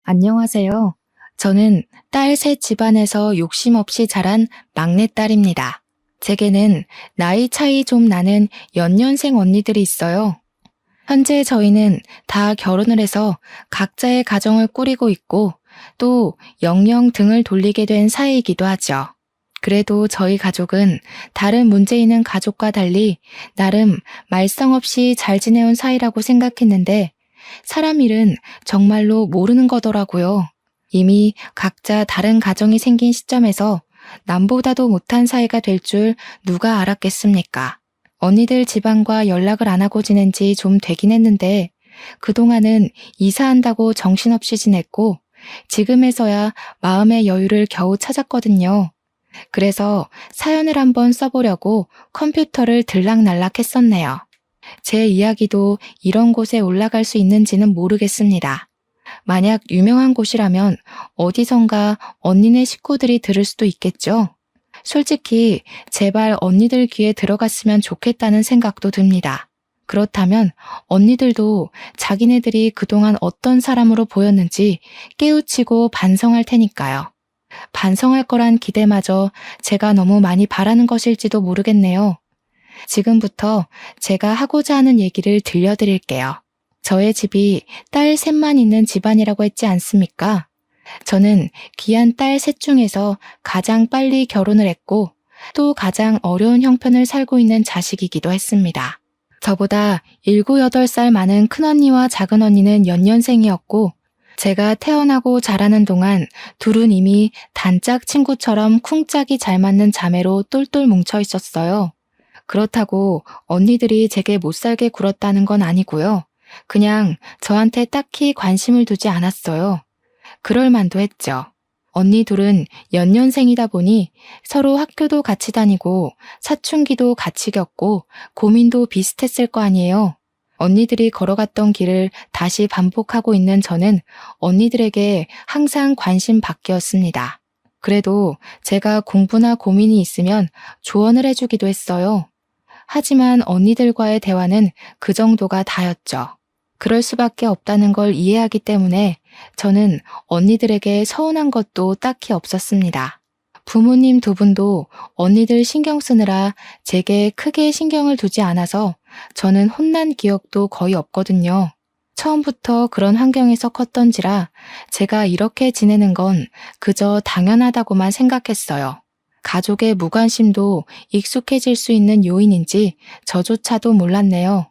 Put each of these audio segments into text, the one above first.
안녕하세요. 저는 딸 셋 집안에서 욕심 없이 자란 막내딸입니다. 제게는 나이 차이 좀 나는 연년생 언니들이 있어요. 현재 저희는 다 결혼을 해서 각자의 가정을 꾸리고 있고 또 영영 등을 돌리게 된 사이이기도 하죠. 그래도 저희 가족은 다른 문제 있는 가족과 달리 나름 말썽 없이 잘 지내온 사이라고 생각했는데 사람 일은 정말로 모르는 거더라고요. 이미 각자 다른 가정이 생긴 시점에서 남보다도 못한 사이가 될 줄 누가 알았겠습니까? 언니들 집안과 연락을 안 하고 지낸 지 좀 되긴 했는데 그동안은 이사한다고 정신없이 지냈고 지금에서야 마음의 여유를 겨우 찾았거든요. 그래서 사연을 한번 써보려고 컴퓨터를 들락날락 했었네요. 제 이야기도 이런 곳에 올라갈 수 있는지는 모르겠습니다. 만약 유명한 곳이라면 어디선가 언니네 식구들이 들을 수도 있겠죠? 솔직히 제발 언니들 귀에 들어갔으면 좋겠다는 생각도 듭니다. 그렇다면 언니들도 자기네들이 그동안 어떤 사람으로 보였는지 깨우치고 반성할 테니까요. 반성할 거란 기대마저 제가 너무 많이 바라는 것일지도 모르겠네요. 지금부터 제가 하고자 하는 얘기를 들려드릴게요. 저의 집이 딸 셋만 있는 집안이라고 했지 않습니까? 저는 귀한 딸 셋 중에서 가장 빨리 결혼을 했고 또 가장 어려운 형편을 살고 있는 자식이기도 했습니다. 저보다 7, 8살 많은 큰언니와 작은언니는 연년생이었고 제가 태어나고 자라는 동안 둘은 이미 단짝 친구처럼 쿵짝이 잘 맞는 자매로 똘똘 뭉쳐 있었어요. 그렇다고 언니들이 제게 못살게 굴었다는 건 아니고요. 그냥 저한테 딱히 관심을 두지 않았어요. 그럴 만도 했죠. 언니 둘은 연년생이다 보니 서로 학교도 같이 다니고 사춘기도 같이 겪고 고민도 비슷했을 거 아니에요. 언니들이 걸어갔던 길을 다시 반복하고 있는 저는 언니들에게 항상 관심 받기였습니다. 그래도 제가 공부나 고민이 있으면 조언을 해주기도 했어요. 하지만 언니들과의 대화는 그 정도가 다였죠. 그럴 수밖에 없다는 걸 이해하기 때문에 저는 언니들에게 서운한 것도 딱히 없었습니다. 부모님 두 분도 언니들 신경 쓰느라 제게 크게 신경을 두지 않아서 저는 혼난 기억도 거의 없거든요. 처음부터 그런 환경에서 컸던지라 제가 이렇게 지내는 건 그저 당연하다고만 생각했어요. 가족의 무관심도 익숙해질 수 있는 요인인지 저조차도 몰랐네요.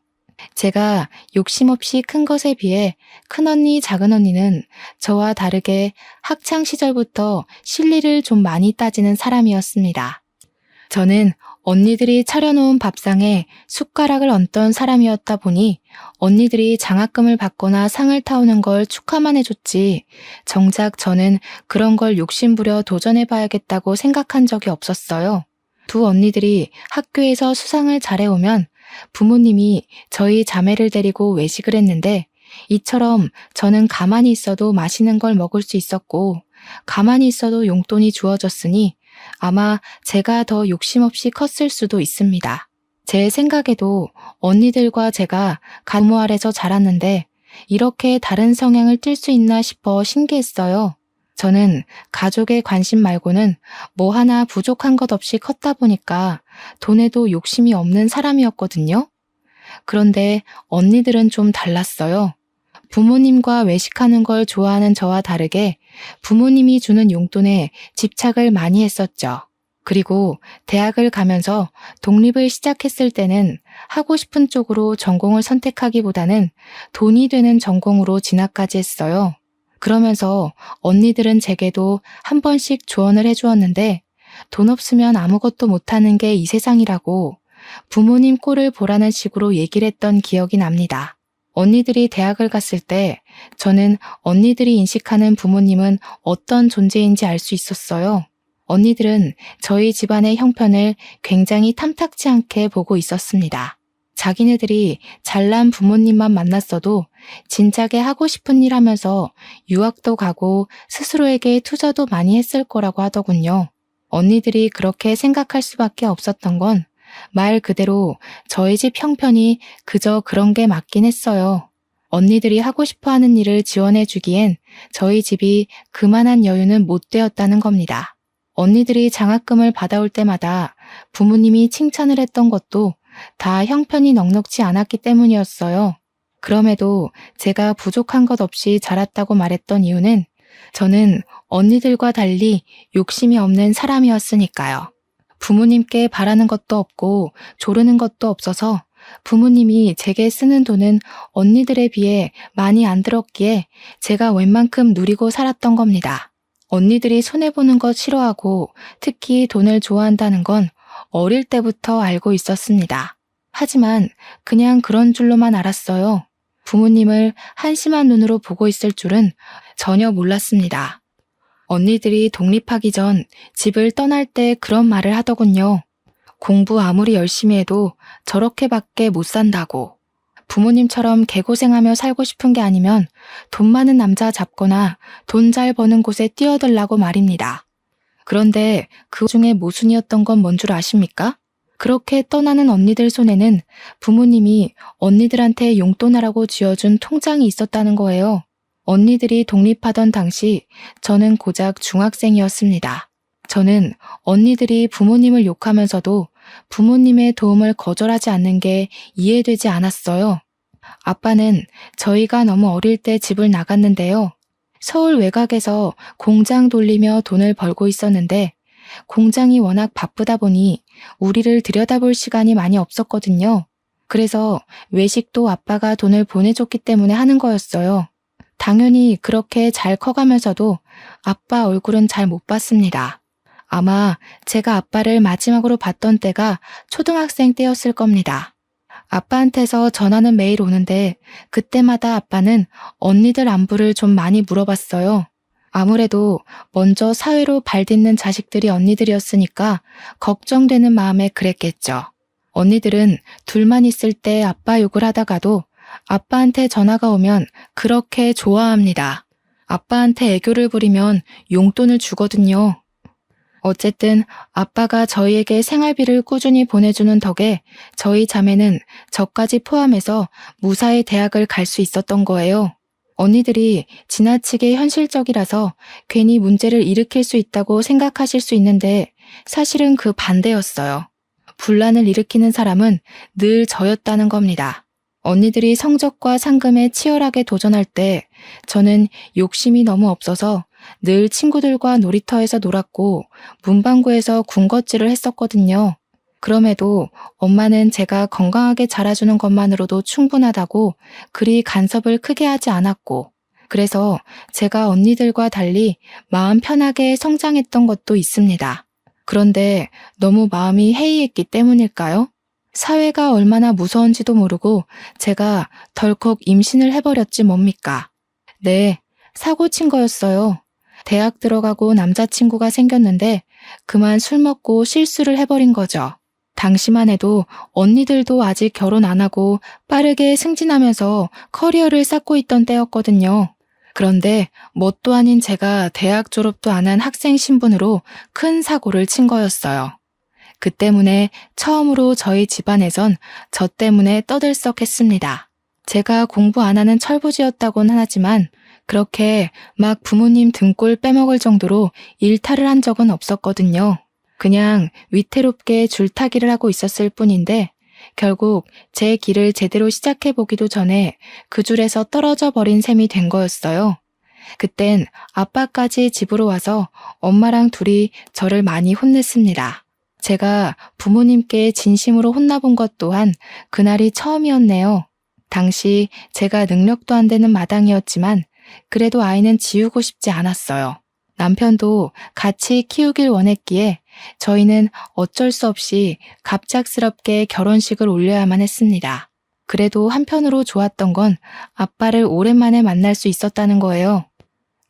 제가 욕심 없이 큰 것에 비해 큰언니, 작은언니는 저와 다르게 학창 시절부터 실리를 좀 많이 따지는 사람이었습니다. 저는 언니들이 차려놓은 밥상에 숟가락을 얹던 사람이었다 보니 언니들이 장학금을 받거나 상을 타오는 걸 축하만 해줬지 정작 저는 그런 걸 욕심부려 도전해봐야겠다고 생각한 적이 없었어요. 두 언니들이 학교에서 수상을 잘해오면 부모님이 저희 자매를 데리고 외식을 했는데 이처럼 저는 가만히 있어도 맛있는 걸 먹을 수 있었고 가만히 있어도 용돈이 주어졌으니 아마 제가 더 욕심 없이 컸을 수도 있습니다. 제 생각에도 언니들과 제가 부모 아래서 자랐는데 이렇게 다른 성향을 띨 수 있나 싶어 신기했어요. 저는 가족의 관심 말고는 뭐 하나 부족한 것 없이 컸다 보니까 돈에도 욕심이 없는 사람이었거든요. 그런데 언니들은 좀 달랐어요. 부모님과 외식하는 걸 좋아하는 저와 다르게 부모님이 주는 용돈에 집착을 많이 했었죠. 그리고 대학을 가면서 독립을 시작했을 때는 하고 싶은 쪽으로 전공을 선택하기보다는 돈이 되는 전공으로 진학까지 했어요. 그러면서 언니들은 제게도 한 번씩 조언을 해주었는데 돈 없으면 아무것도 못하는 게 이 세상이라고 부모님 꼴을 보라는 식으로 얘기를 했던 기억이 납니다. 언니들이 대학을 갔을 때 저는 언니들이 인식하는 부모님은 어떤 존재인지 알 수 있었어요. 언니들은 저희 집안의 형편을 굉장히 탐탁지 않게 보고 있었습니다. 자기네들이 잘난 부모님만 만났어도 진작에 하고 싶은 일 하면서 유학도 가고 스스로에게 투자도 많이 했을 거라고 하더군요. 언니들이 그렇게 생각할 수밖에 없었던 건 말 그대로 저희 집 형편이 그저 그런 게 맞긴 했어요. 언니들이 하고 싶어 하는 일을 지원해 주기엔 저희 집이 그만한 여유는 못 되었다는 겁니다. 언니들이 장학금을 받아올 때마다 부모님이 칭찬을 했던 것도 다 형편이 넉넉지 않았기 때문이었어요. 그럼에도 제가 부족한 것 없이 자랐다고 말했던 이유는 저는 언니들과 달리 욕심이 없는 사람이었으니까요. 부모님께 바라는 것도 없고 조르는 것도 없어서 부모님이 제게 쓰는 돈은 언니들에 비해 많이 안 들었기에 제가 웬만큼 누리고 살았던 겁니다. 언니들이 손해보는 것 싫어하고 특히 돈을 좋아한다는 건 어릴 때부터 알고 있었습니다. 하지만 그냥 그런 줄로만 알았어요. 부모님을 한심한 눈으로 보고 있을 줄은 전혀 몰랐습니다. 언니들이 독립하기 전 집을 떠날 때 그런 말을 하더군요. 공부 아무리 열심히 해도 저렇게밖에 못 산다고. 부모님처럼 개고생하며 살고 싶은 게 아니면 돈 많은 남자 잡거나 돈 잘 버는 곳에 뛰어들라고 말입니다. 그런데 그 중에 모순이었던 건 뭔 줄 아십니까? 그렇게 떠나는 언니들 손에는 부모님이 언니들한테 용돈하라고 쥐어준 통장이 있었다는 거예요. 언니들이 독립하던 당시 저는 고작 중학생이었습니다. 저는 언니들이 부모님을 욕하면서도 부모님의 도움을 거절하지 않는 게 이해되지 않았어요. 아빠는 저희가 너무 어릴 때 집을 나갔는데요. 서울 외곽에서 공장 돌리며 돈을 벌고 있었는데 공장이 워낙 바쁘다 보니 우리를 들여다볼 시간이 많이 없었거든요. 그래서 외식도 아빠가 돈을 보내줬기 때문에 하는 거였어요. 당연히 그렇게 잘 커가면서도 아빠 얼굴은 잘 못 봤습니다. 아마 제가 아빠를 마지막으로 봤던 때가 초등학생 때였을 겁니다. 아빠한테서 전화는 매일 오는데 그때마다 아빠는 언니들 안부를 좀 많이 물어봤어요. 아무래도 먼저 사회로 발딛는 자식들이 언니들이었으니까 걱정되는 마음에 그랬겠죠. 언니들은 둘만 있을 때 아빠 욕을 하다가도 아빠한테 전화가 오면 그렇게 좋아합니다. 아빠한테 애교를 부리면 용돈을 주거든요. 어쨌든 아빠가 저희에게 생활비를 꾸준히 보내주는 덕에 저희 자매는 저까지 포함해서 무사히 대학을 갈 수 있었던 거예요. 언니들이 지나치게 현실적이라서 괜히 문제를 일으킬 수 있다고 생각하실 수 있는데 사실은 그 반대였어요. 분란을 일으키는 사람은 늘 저였다는 겁니다. 언니들이 성적과 상금에 치열하게 도전할 때 저는 욕심이 너무 없어서 늘 친구들과 놀이터에서 놀았고 문방구에서 군것질을 했었거든요. 그럼에도 엄마는 제가 건강하게 자라주는 것만으로도 충분하다고 그리 간섭을 크게 하지 않았고 그래서 제가 언니들과 달리 마음 편하게 성장했던 것도 있습니다. 그런데 너무 마음이 해이했기 때문일까요? 사회가 얼마나 무서운지도 모르고 제가 덜컥 임신을 해버렸지 뭡니까? 네, 사고 친 거였어요. 대학 들어가고 남자친구가 생겼는데 그만 술 먹고 실수를 해버린 거죠. 당시만 해도 언니들도 아직 결혼 안 하고 빠르게 승진하면서 커리어를 쌓고 있던 때였거든요. 그런데 뭣도 아닌 제가 대학 졸업도 안 한 학생 신분으로 큰 사고를 친 거였어요. 그 때문에 처음으로 저희 집안에선 저 때문에 떠들썩했습니다. 제가 공부 안 하는 철부지였다고는 하지만 그렇게 막 부모님 등골 빼먹을 정도로 일탈을 한 적은 없었거든요. 그냥 위태롭게 줄타기를 하고 있었을 뿐인데 결국 제 길을 제대로 시작해보기도 전에 그 줄에서 떨어져 버린 셈이 된 거였어요. 그땐 아빠까지 집으로 와서 엄마랑 둘이 저를 많이 혼냈습니다. 제가 부모님께 진심으로 혼나본 것 또한 그날이 처음이었네요. 당시 제가 능력도 안 되는 마당이었지만 그래도 아이는 지우고 싶지 않았어요. 남편도 같이 키우길 원했기에 저희는 어쩔 수 없이 갑작스럽게 결혼식을 올려야만 했습니다. 그래도 한편으로 좋았던 건 아빠를 오랜만에 만날 수 있었다는 거예요.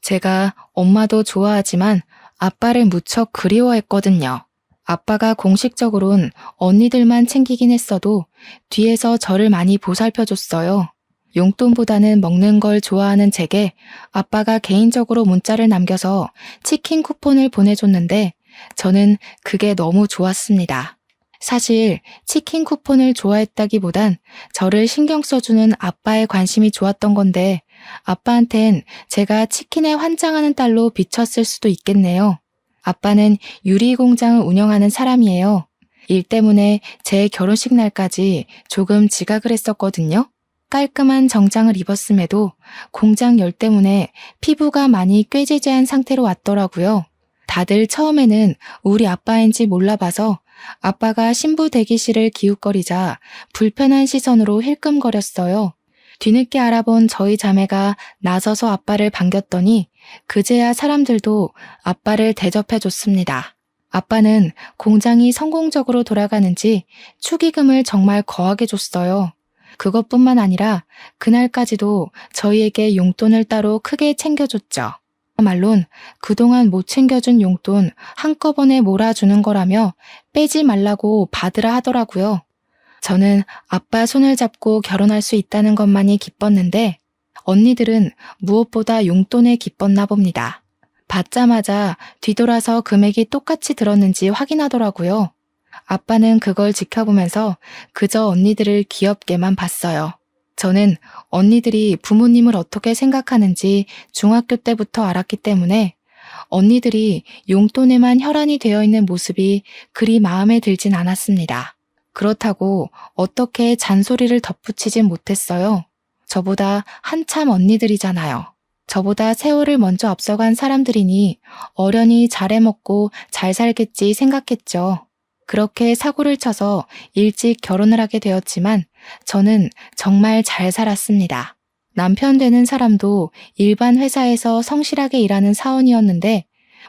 제가 엄마도 좋아하지만 아빠를 무척 그리워했거든요. 아빠가 공식적으론 언니들만 챙기긴 했어도 뒤에서 저를 많이 보살펴줬어요. 용돈보다는 먹는 걸 좋아하는 제게 아빠가 개인적으로 문자를 남겨서 치킨 쿠폰을 보내줬는데 저는 그게 너무 좋았습니다. 사실 치킨 쿠폰을 좋아했다기보단 저를 신경 써주는 아빠의 관심이 좋았던 건데 아빠한텐 제가 치킨에 환장하는 딸로 비쳤을 수도 있겠네요. 아빠는 유리 공장을 운영하는 사람이에요. 일 때문에 제 결혼식 날까지 조금 지각을 했었거든요. 깔끔한 정장을 입었음에도 공장 열 때문에 피부가 많이 꾀지지한 상태로 왔더라고요. 다들 처음에는 우리 아빠인지 몰라봐서 아빠가 신부 대기실을 기웃거리자 불편한 시선으로 힐끔거렸어요. 뒤늦게 알아본 저희 자매가 나서서 아빠를 반겼더니 그제야 사람들도 아빠를 대접해줬습니다. 아빠는 공장이 성공적으로 돌아가는지 축의금을 정말 거하게 줬어요. 그것뿐만 아니라 그날까지도 저희에게 용돈을 따로 크게 챙겨줬죠. 말론 그동안 못 챙겨준 용돈 한꺼번에 몰아주는 거라며 빼지 말라고 받으라 하더라고요. 저는 아빠 손을 잡고 결혼할 수 있다는 것만이 기뻤는데 언니들은 무엇보다 용돈에 기뻤나 봅니다. 받자마자 뒤돌아서 금액이 똑같이 들었는지 확인하더라고요. 아빠는 그걸 지켜보면서 그저 언니들을 귀엽게만 봤어요. 저는 언니들이 부모님을 어떻게 생각하는지 중학교 때부터 알았기 때문에 언니들이 용돈에만 혈안이 되어 있는 모습이 그리 마음에 들진 않았습니다. 그렇다고 어떻게 잔소리를 덧붙이진 못했어요. 저보다 한참 언니들이잖아요. 저보다 세월을 먼저 앞서간 사람들이니 어련히 잘해먹고 잘 살겠지 생각했죠. 그렇게 사고를 쳐서 일찍 결혼을 하게 되었지만 저는 정말 잘 살았습니다. 남편 되는 사람도 일반 회사에서 성실하게 일하는 사원이었는데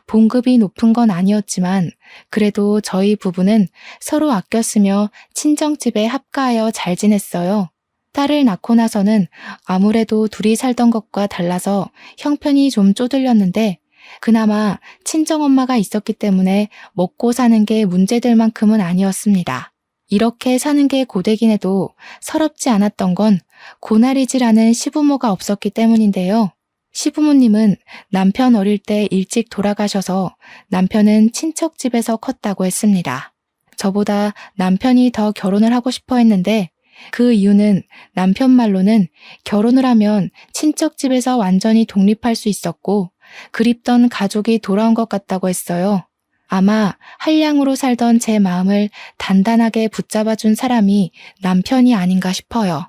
봉급이 높은 건 아니었지만 그래도 저희 부부는 서로 아껴 쓰며 친정집에 합가하여 잘 지냈어요. 딸을 낳고 나서는 아무래도 둘이 살던 것과 달라서 형편이 좀 쪼들렸는데 그나마 친정엄마가 있었기 때문에 먹고 사는 게 문제될 만큼은 아니었습니다. 이렇게 사는 게 고되긴 해도 서럽지 않았던 건 고나리질 않은 시부모가 없었기 때문인데요. 시부모님은 남편 어릴 때 일찍 돌아가셔서 남편은 친척 집에서 컸다고 했습니다. 저보다 남편이 더 결혼을 하고 싶어 했는데 그 이유는 남편 말로는 결혼을 하면 친척 집에서 완전히 독립할 수 있었고 그립던 가족이 돌아온 것 같다고 했어요. 아마 한량으로 살던 제 마음을 단단하게 붙잡아준 사람이 남편이 아닌가 싶어요.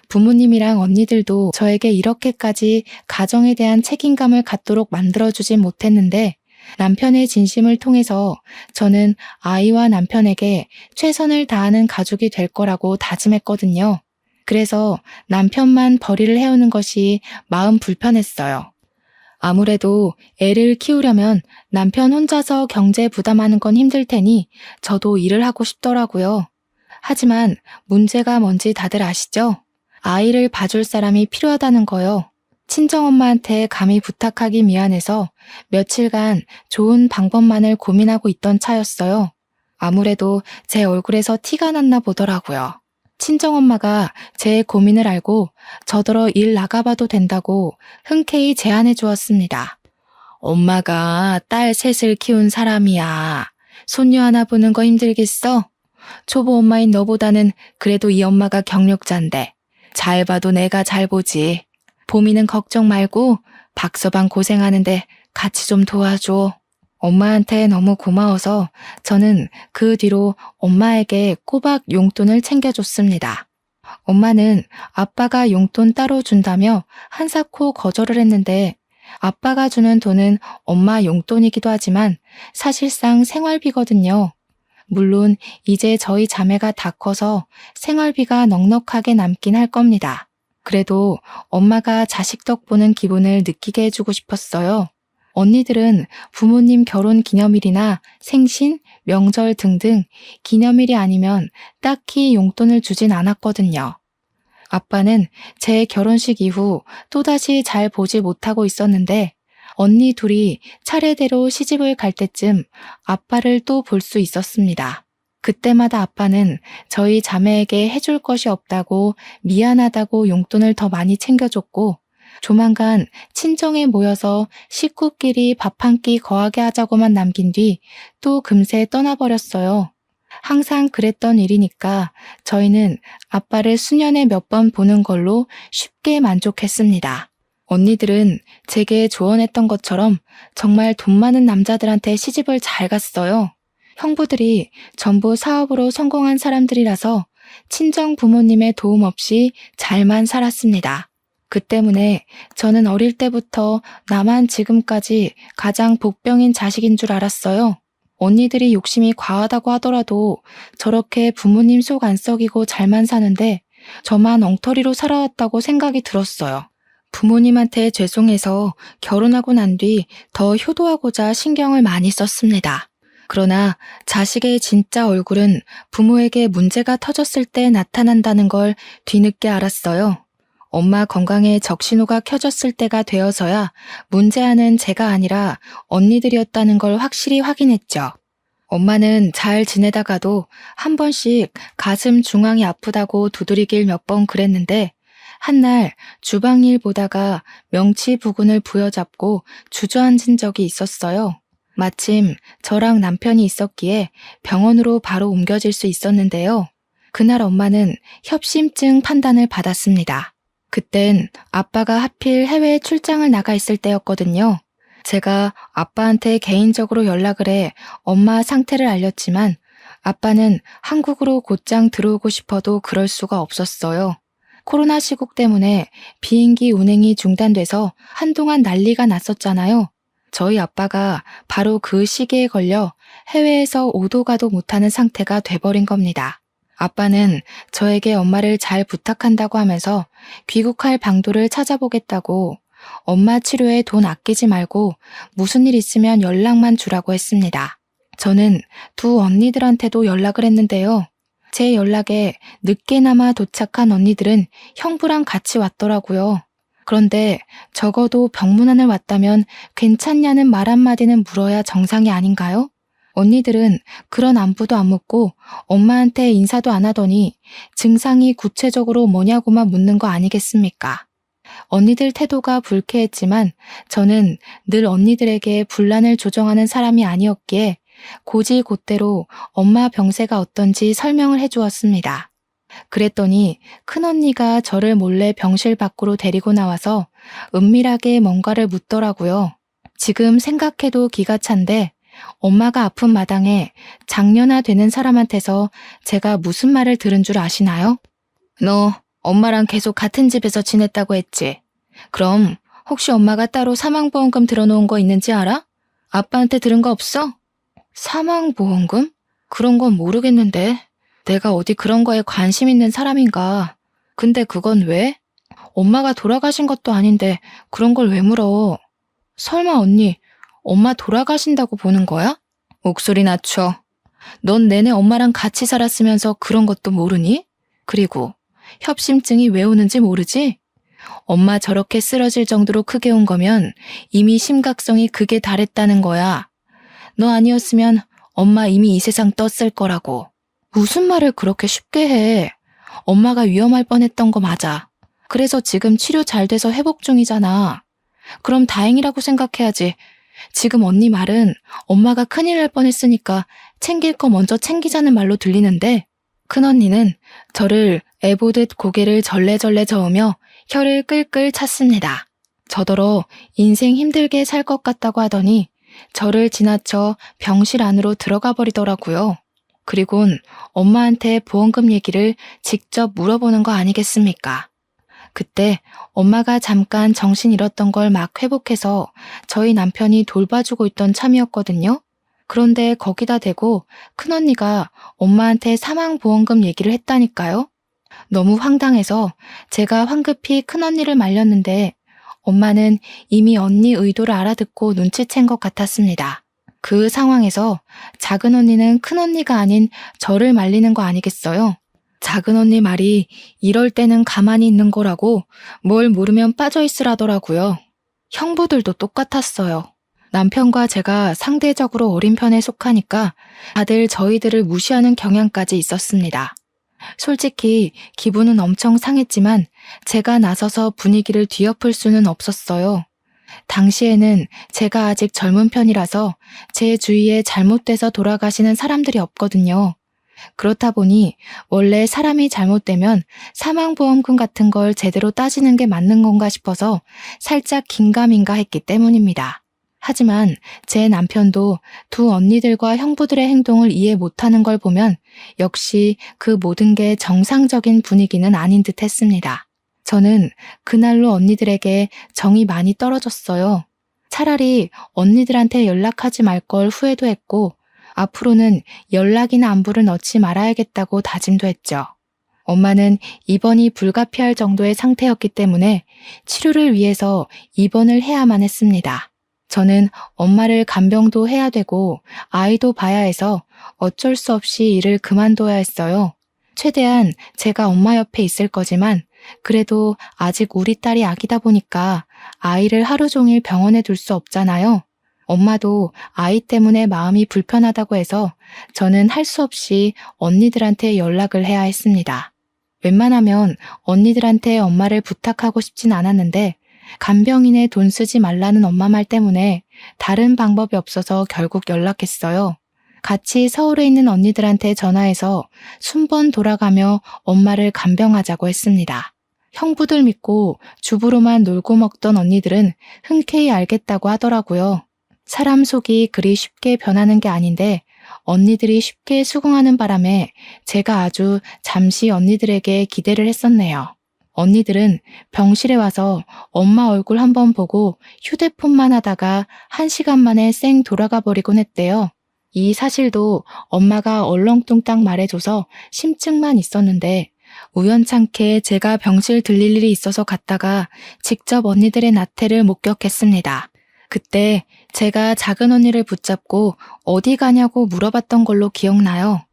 부모님이랑 언니들도 저에게 이렇게까지 가정에 대한 책임감을 갖도록 만들어주진 못했는데 남편의 진심을 통해서 저는 아이와 남편에게 최선을 다하는 가족이 될 거라고 다짐했거든요. 그래서 남편만 벌이를 해오는 것이 마음 불편했어요. 아무래도 애를 키우려면 남편 혼자서 경제 부담하는 건 힘들 테니 저도 일을 하고 싶더라고요. 하지만 문제가 뭔지 다들 아시죠? 아이를 봐줄 사람이 필요하다는 거요. 친정엄마한테 감히 부탁하기 미안해서 며칠간 좋은 방법만을 고민하고 있던 차였어요. 아무래도 제 얼굴에서 티가 났나 보더라고요. 친정엄마가 제 고민을 알고 저더러 일 나가봐도 된다고 흔쾌히 제안해 주었습니다. 엄마가 딸 셋을 키운 사람이야. 손녀 하나 보는 거 힘들겠어? 초보 엄마인 너보다는 그래도 이 엄마가 경력자인데 잘 봐도 내가 잘 보지. 보미는 걱정 말고 박서방 고생하는데 같이 좀 도와줘. 엄마한테 너무 고마워서 저는 그 뒤로 엄마에게 꼬박 용돈을 챙겨줬습니다. 엄마는 아빠가 용돈 따로 준다며 한사코 거절을 했는데 아빠가 주는 돈은 엄마 용돈이기도 하지만 사실상 생활비거든요. 물론 이제 저희 자매가 다 커서 생활비가 넉넉하게 남긴 할 겁니다. 그래도 엄마가 자식 덕 보는 기분을 느끼게 해주고 싶었어요. 언니들은 부모님 결혼 기념일이나 생신, 명절 등등 기념일이 아니면 딱히 용돈을 주진 않았거든요. 아빠는 제 결혼식 이후 또다시 잘 보지 못하고 있었는데 언니 둘이 차례대로 시집을 갈 때쯤 아빠를 또 볼 수 있었습니다. 그때마다 아빠는 저희 자매에게 해줄 것이 없다고 미안하다고 용돈을 더 많이 챙겨줬고 조만간 친정에 모여서 식구끼리 밥 한 끼 거하게 하자고만 남긴 뒤 또 금세 떠나버렸어요. 항상 그랬던 일이니까 저희는 아빠를 수년에 몇 번 보는 걸로 쉽게 만족했습니다. 언니들은 제게 조언했던 것처럼 정말 돈 많은 남자들한테 시집을 잘 갔어요. 형부들이 전부 사업으로 성공한 사람들이라서 친정 부모님의 도움 없이 잘만 살았습니다. 그 때문에 저는 어릴 때부터 나만 지금까지 가장 복병인 자식인 줄 알았어요. 언니들이 욕심이 과하다고 하더라도 저렇게 부모님 속 안 썩이고 잘만 사는데 저만 엉터리로 살아왔다고 생각이 들었어요. 부모님한테 죄송해서 결혼하고 난 뒤 더 효도하고자 신경을 많이 썼습니다. 그러나 자식의 진짜 얼굴은 부모에게 문제가 터졌을 때 나타난다는 걸 뒤늦게 알았어요. 엄마 건강에 적신호가 켜졌을 때가 되어서야 문제아는 제가 아니라 언니들이었다는 걸 확실히 확인했죠. 엄마는 잘 지내다가도 한 번씩 가슴 중앙이 아프다고 두드리길 몇 번 그랬는데 한날 주방일 보다가 명치 부근을 부여잡고 주저앉은 적이 있었어요. 마침 저랑 남편이 있었기에 병원으로 바로 옮겨질 수 있었는데요. 그날 엄마는 협심증 판단을 받았습니다. 그땐 아빠가 하필 해외에 출장을 나가 있을 때였거든요. 제가 아빠한테 개인적으로 연락을 해 엄마 상태를 알렸지만 아빠는 한국으로 곧장 들어오고 싶어도 그럴 수가 없었어요. 코로나 시국 때문에 비행기 운행이 중단돼서 한동안 난리가 났었잖아요. 저희 아빠가 바로 그 시기에 걸려 해외에서 오도 가도 못하는 상태가 돼버린 겁니다. 아빠는 저에게 엄마를 잘 부탁한다고 하면서 귀국할 방도를 찾아보겠다고 엄마 치료에 돈 아끼지 말고 무슨 일 있으면 연락만 주라고 했습니다. 저는 두 언니들한테도 연락을 했는데요. 제 연락에 늦게나마 도착한 언니들은 형부랑 같이 왔더라고요. 그런데 적어도 병문안을 왔다면 괜찮냐는 말 한마디는 물어야 정상이 아닌가요? 언니들은 그런 안부도 안 묻고 엄마한테 인사도 안 하더니 증상이 구체적으로 뭐냐고만 묻는 거 아니겠습니까? 언니들 태도가 불쾌했지만 저는 늘 언니들에게 분란을 조정하는 사람이 아니었기에 고지곧대로 엄마 병세가 어떤지 설명을 해주었습니다. 그랬더니 큰언니가 저를 몰래 병실 밖으로 데리고 나와서 은밀하게 뭔가를 묻더라고요. 지금 생각해도 기가 찬데 엄마가 아픈 마당에 장년아 되는 사람한테서 제가 무슨 말을 들은 줄 아시나요? 너 엄마랑 계속 같은 집에서 지냈다고 했지? 그럼 혹시 엄마가 따로 사망보험금 들어놓은 거 있는지 알아? 아빠한테 들은 거 없어? 사망보험금? 그런 건 모르겠는데. 내가 어디 그런 거에 관심 있는 사람인가. 근데 그건 왜? 엄마가 돌아가신 것도 아닌데 그런 걸 왜 물어? 설마 언니, 엄마 돌아가신다고 보는 거야? 목소리 낮춰. 넌 내내 엄마랑 같이 살았으면서 그런 것도 모르니? 그리고 협심증이 왜 오는지 모르지? 엄마 저렇게 쓰러질 정도로 크게 온 거면 이미 심각성이 극에 달했다는 거야. 너 아니었으면 엄마 이미 이 세상 떴을 거라고. 무슨 말을 그렇게 쉽게 해. 엄마가 위험할 뻔했던 거 맞아. 그래서 지금 치료 잘 돼서 회복 중이잖아. 그럼 다행이라고 생각해야지. 지금 언니 말은 엄마가 큰일 날 뻔했으니까 챙길 거 먼저 챙기자는 말로 들리는데 큰언니는 저를 애보듯 고개를 절레절레 저으며 혀를 끌끌 찼습니다. 저더러 인생 힘들게 살 것 같다고 하더니 저를 지나쳐 병실 안으로 들어가 버리더라고요. 그리곤 엄마한테 보험금 얘기를 직접 물어보는 거 아니겠습니까? 그때 엄마가 잠깐 정신 잃었던 걸 막 회복해서 저희 남편이 돌봐주고 있던 참이었거든요. 그런데 거기다 대고 큰언니가 엄마한테 사망보험금 얘기를 했다니까요. 너무 황당해서 제가 황급히 큰언니를 말렸는데 엄마는 이미 언니 의도를 알아듣고 눈치챈 것 같았습니다. 그 상황에서 작은 언니는 큰 언니가 아닌 저를 말리는 거 아니겠어요? 작은 언니 말이 이럴 때는 가만히 있는 거라고 뭘 모르면 빠져있으라더라고요. 형부들도 똑같았어요. 남편과 제가 상대적으로 어린 편에 속하니까 다들 저희들을 무시하는 경향까지 있었습니다. 솔직히 기분은 엄청 상했지만 제가 나서서 분위기를 뒤엎을 수는 없었어요. 당시에는 제가 아직 젊은 편이라서 제 주위에 잘못돼서 돌아가시는 사람들이 없거든요. 그렇다 보니 원래 사람이 잘못되면 사망보험금 같은 걸 제대로 따지는 게 맞는 건가 싶어서 살짝 긴가민가 했기 때문입니다. 하지만 제 남편도 두 언니들과 형부들의 행동을 이해 못하는 걸 보면 역시 그 모든 게 정상적인 분위기는 아닌 듯 했습니다. 저는 그날로 언니들에게 정이 많이 떨어졌어요. 차라리 언니들한테 연락하지 말 걸 후회도 했고 앞으로는 연락이나 안부를 넣지 말아야겠다고 다짐도 했죠. 엄마는 입원이 불가피할 정도의 상태였기 때문에 치료를 위해서 입원을 해야만 했습니다. 저는 엄마를 간병도 해야 되고 아이도 봐야 해서 어쩔 수 없이 일을 그만둬야 했어요. 최대한 제가 엄마 옆에 있을 거지만 그래도 아직 우리 딸이 아기다 보니까 아이를 하루 종일 병원에 둘 수 없잖아요. 엄마도 아이 때문에 마음이 불편하다고 해서 저는 할 수 없이 언니들한테 연락을 해야 했습니다. 웬만하면 언니들한테 엄마를 부탁하고 싶진 않았는데 간병인에 돈 쓰지 말라는 엄마 말 때문에 다른 방법이 없어서 결국 연락했어요. 같이 서울에 있는 언니들한테 전화해서 순번 돌아가며 엄마를 간병하자고 했습니다. 형부들 믿고 주부로만 놀고 먹던 언니들은 흔쾌히 알겠다고 하더라고요. 사람 속이 그리 쉽게 변하는 게 아닌데 언니들이 쉽게 수긍하는 바람에 제가 아주 잠시 언니들에게 기대를 했었네요. 언니들은 병실에 와서 엄마 얼굴 한번 보고 휴대폰만 하다가 1시간 만에 쌩 돌아가 버리곤 했대요. 이 사실도 엄마가 얼렁뚱땅 말해줘서 심증만 있었는데 우연찮게 제가 병실 들릴 일이 있어서 갔다가 직접 언니들의 나태를 목격했습니다. 그때 제가 작은 언니를 붙잡고 어디 가냐고 물어봤던 걸로 기억나요.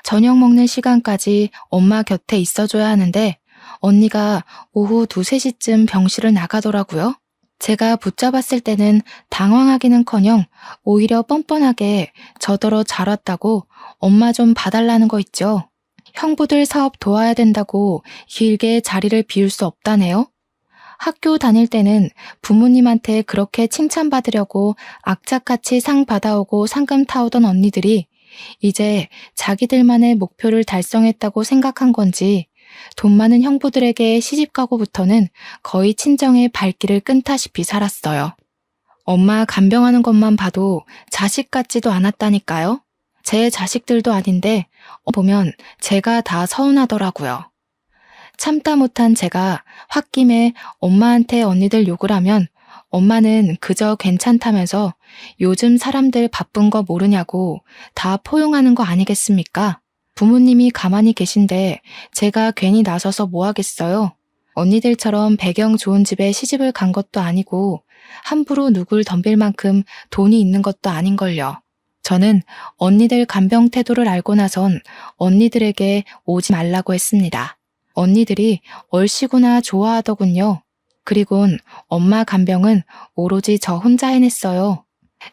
저녁 먹는 시간까지 엄마 곁에 있어줘야 하는데 언니가 오후 2, 3시쯤 병실을 나가더라고요. 제가 붙잡았을 때는 당황하기는커녕 오히려 뻔뻔하게 저더러 잘 왔다고 엄마 좀 봐달라는 거 있죠. 형부들 사업 도와야 된다고 길게 자리를 비울 수 없다네요. 학교 다닐 때는 부모님한테 그렇게 칭찬받으려고 악착같이 상 받아오고 상금 타오던 언니들이 이제 자기들만의 목표를 달성했다고 생각한 건지 돈 많은 형부들에게 시집가고부터는 거의 친정의 발길을 끈다시피 살았어요. 엄마 간병하는 것만 봐도 자식 같지도 않았다니까요. 제 자식들도 아닌데 보면 제가 다 서운하더라고요. 참다 못한 제가 홧김에 엄마한테 언니들 욕을 하면 엄마는 그저 괜찮다면서 요즘 사람들 바쁜 거 모르냐고 다 포용하는 거 아니겠습니까? 부모님이 가만히 계신데 제가 괜히 나서서 뭐 하겠어요? 언니들처럼 배경 좋은 집에 시집을 간 것도 아니고 함부로 누굴 덤빌 만큼 돈이 있는 것도 아닌걸요. 저는 언니들 간병 태도를 알고 나선 언니들에게 오지 말라고 했습니다. 언니들이 얼씨구나 좋아하더군요. 그리곤 엄마 간병은 오로지 저 혼자 해냈어요.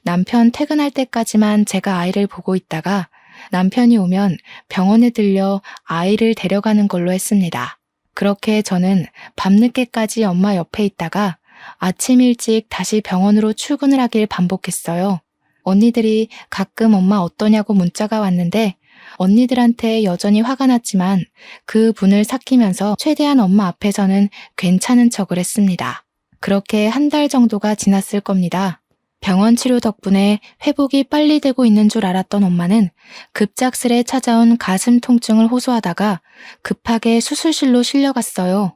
남편 퇴근할 때까지만 제가 아이를 보고 있다가 남편이 오면 병원에 들려 아이를 데려가는 걸로 했습니다. 그렇게 저는 밤늦게까지 엄마 옆에 있다가 아침 일찍 다시 병원으로 출근을 하길 반복했어요. 언니들이 가끔 엄마 어떠냐고 문자가 왔는데 언니들한테 여전히 화가 났지만 그 분을 삭히면서 최대한 엄마 앞에서는 괜찮은 척을 했습니다. 그렇게 1달 정도가 지났을 겁니다. 병원 치료 덕분에 회복이 빨리 되고 있는 줄 알았던 엄마는 급작스레 찾아온 가슴 통증을 호소하다가 급하게 수술실로 실려갔어요.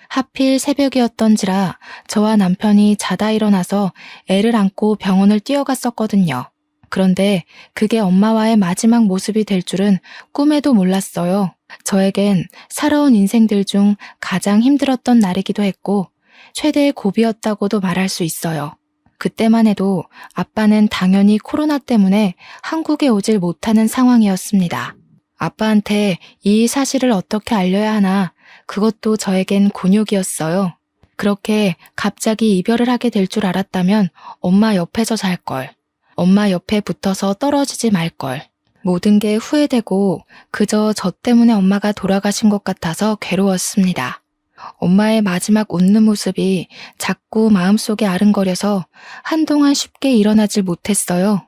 하필 새벽이었던지라 저와 남편이 자다 일어나서 애를 안고 병원을 뛰어갔었거든요. 그런데 그게 엄마와의 마지막 모습이 될 줄은 꿈에도 몰랐어요. 저에겐 살아온 인생들 중 가장 힘들었던 날이기도 했고 최대의 고비였다고도 말할 수 있어요. 그때만 해도 아빠는 당연히 코로나 때문에 한국에 오질 못하는 상황이었습니다. 아빠한테 이 사실을 어떻게 알려야 하나 그것도 저에겐 곤욕이었어요. 그렇게 갑자기 이별을 하게 될 줄 알았다면 엄마 옆에서 잘 걸. 엄마 옆에 붙어서 떨어지지 말 걸. 모든 게 후회되고 그저 저 때문에 엄마가 돌아가신 것 같아서 괴로웠습니다. 엄마의 마지막 웃는 모습이 자꾸 마음속에 아른거려서 한동안 쉽게 일어나질 못했어요.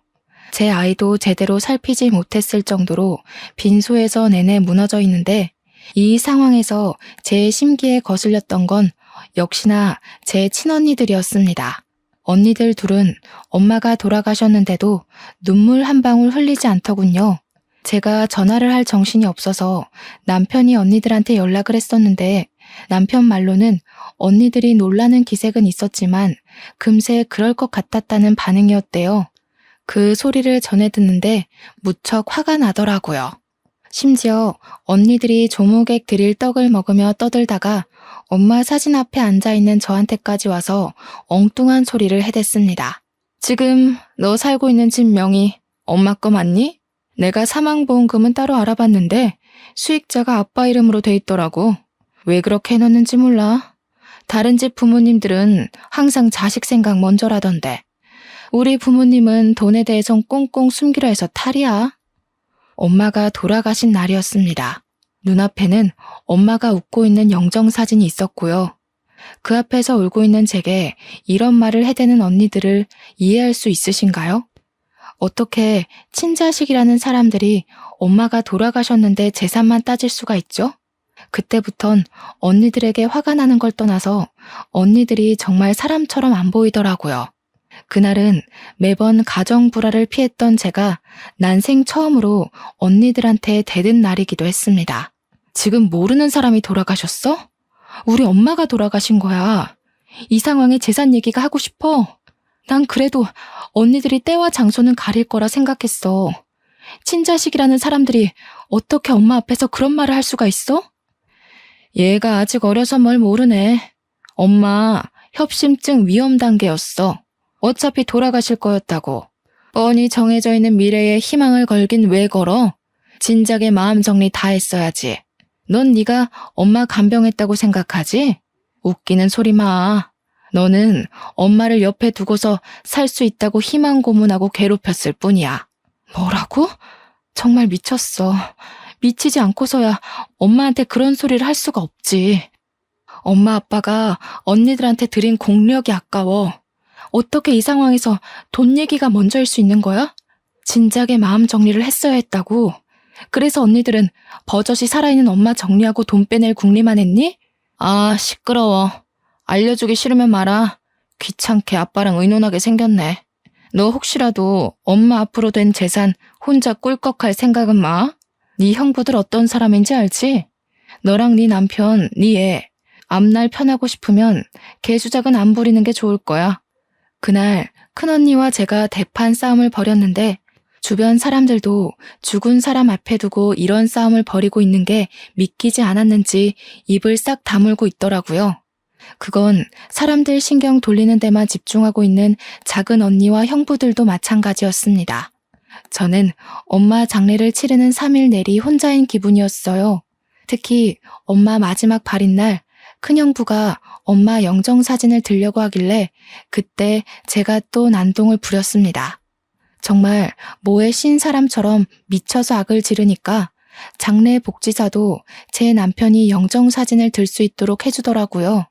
제 아이도 제대로 살피지 못했을 정도로 빈소에서 내내 무너져 있는데 이 상황에서 제 심기에 거슬렸던 건 역시나 제 친언니들이었습니다. 언니들 둘은 엄마가 돌아가셨는데도 눈물 한 방울 흘리지 않더군요. 제가 전화를 할 정신이 없어서 남편이 언니들한테 연락을 했었는데 남편 말로는 언니들이 놀라는 기색은 있었지만 금세 그럴 것 같았다는 반응이었대요. 그 소리를 전해 듣는데 무척 화가 나더라고요. 심지어 언니들이 조무객 드릴 떡을 먹으며 떠들다가 엄마 사진 앞에 앉아있는 저한테까지 와서 엉뚱한 소리를 해댔습니다. 지금 너 살고 있는 집 명의 엄마 거 맞니? 내가 사망보험금은 따로 알아봤는데 수익자가 아빠 이름으로 돼 있더라고. 왜 그렇게 해놨는지 몰라. 다른 집 부모님들은 항상 자식 생각 먼저라던데. 우리 부모님은 돈에 대해선 꽁꽁 숨기려 해서 탈이야. 엄마가 돌아가신 날이었습니다. 눈앞에는 엄마가 웃고 있는 영정사진이 있었고요. 그 앞에서 울고 있는 제게 이런 말을 해대는 언니들을 이해할 수 있으신가요? 어떻게 친자식이라는 사람들이 엄마가 돌아가셨는데 재산만 따질 수가 있죠? 그때부턴 언니들에게 화가 나는 걸 떠나서 언니들이 정말 사람처럼 안 보이더라고요. 그날은 매번 가정 불화를 피했던 제가 난생 처음으로 언니들한테 대든 날이기도 했습니다. 지금 모르는 사람이 돌아가셨어? 우리 엄마가 돌아가신 거야. 이 상황에 재산 얘기가 하고 싶어. 난 그래도 언니들이 때와 장소는 가릴 거라 생각했어. 친자식이라는 사람들이 어떻게 엄마 앞에서 그런 말을 할 수가 있어? 얘가 아직 어려서 뭘 모르네. 엄마 협심증 위험 단계였어. 어차피 돌아가실 거였다고. 뻔히 정해져 있는 미래에 희망을 걸긴 왜 걸어? 진작에 마음 정리 다 했어야지. 넌 네가 엄마 간병했다고 생각하지? 웃기는 소리 마. 너는 엄마를 옆에 두고서 살 수 있다고 희망 고문하고 괴롭혔을 뿐이야. 뭐라고? 정말 미쳤어. 미치지 않고서야 엄마한테 그런 소리를 할 수가 없지. 엄마 아빠가 언니들한테 드린 공력이 아까워. 어떻게 이 상황에서 돈 얘기가 먼저일 수 있는 거야? 진작에 마음 정리를 했어야 했다고. 그래서 언니들은 버젓이 살아있는 엄마 정리하고 돈 빼낼 궁리만 했니? 아, 시끄러워. 알려주기 싫으면 말아. 귀찮게 아빠랑 의논하게 생겼네. 너 혹시라도 엄마 앞으로 된 재산 혼자 꿀꺽할 생각은 마. 네 형부들 어떤 사람인지 알지? 너랑 네 남편, 네 애. 앞날 편하고 싶으면 개수작은 안 부리는 게 좋을 거야. 그날 큰언니와 제가 대판 싸움을 벌였는데 주변 사람들도 죽은 사람 앞에 두고 이런 싸움을 벌이고 있는 게 믿기지 않았는지 입을 싹 다물고 있더라고요. 그건 사람들 신경 돌리는 데만 집중하고 있는 작은 언니와 형부들도 마찬가지였습니다. 저는 엄마 장례를 치르는 3일 내리 혼자인 기분이었어요. 특히 엄마 마지막 발인 날 큰형부가 엄마 영정사진을 들려고 하길래 그때 제가 또 난동을 부렸습니다. 정말 뭐에 신 사람처럼 미쳐서 악을 지르니까 장례 복지사도 제 남편이 영정사진을 들 수 있도록 해주더라고요.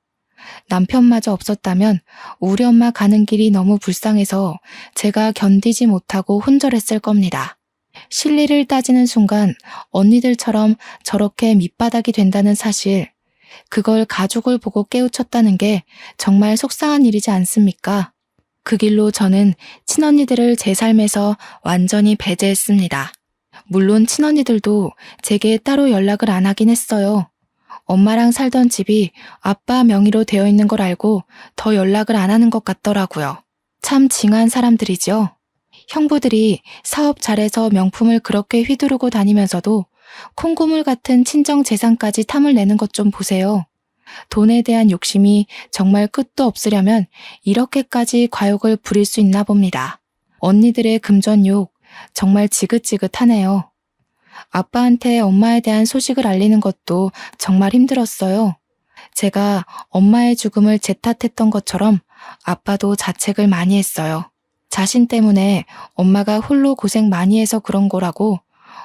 남편마저 없었다면 우리 엄마 가는 길이 너무 불쌍해서 제가 견디지 못하고 혼절했을 겁니다. 실리를 따지는 순간 언니들처럼 저렇게 밑바닥이 된다는 사실, 그걸 가족을 보고 깨우쳤다는 게 정말 속상한 일이지 않습니까? 그 길로 저는 친언니들을 제 삶에서 완전히 배제했습니다. 물론 친언니들도 제게 따로 연락을 안 하긴 했어요. 엄마랑 살던 집이 아빠 명의로 되어 있는 걸 알고 더 연락을 안 하는 것 같더라고요. 참 징한 사람들이죠. 형부들이 사업 잘해서 명품을 그렇게 휘두르고 다니면서도 콩고물 같은 친정 재산까지 탐을 내는 것 좀 보세요. 돈에 대한 욕심이 정말 끝도 없으려면 이렇게까지 과욕을 부릴 수 있나 봅니다. 언니들의 금전욕 정말 지긋지긋하네요. 아빠한테 엄마에 대한 소식을 알리는 것도 정말 힘들었어요. 제가 엄마의 죽음을 제 탓했던 것처럼 아빠도 자책을 많이 했어요. 자신 때문에 엄마가 홀로 고생 많이 해서 그런 거라고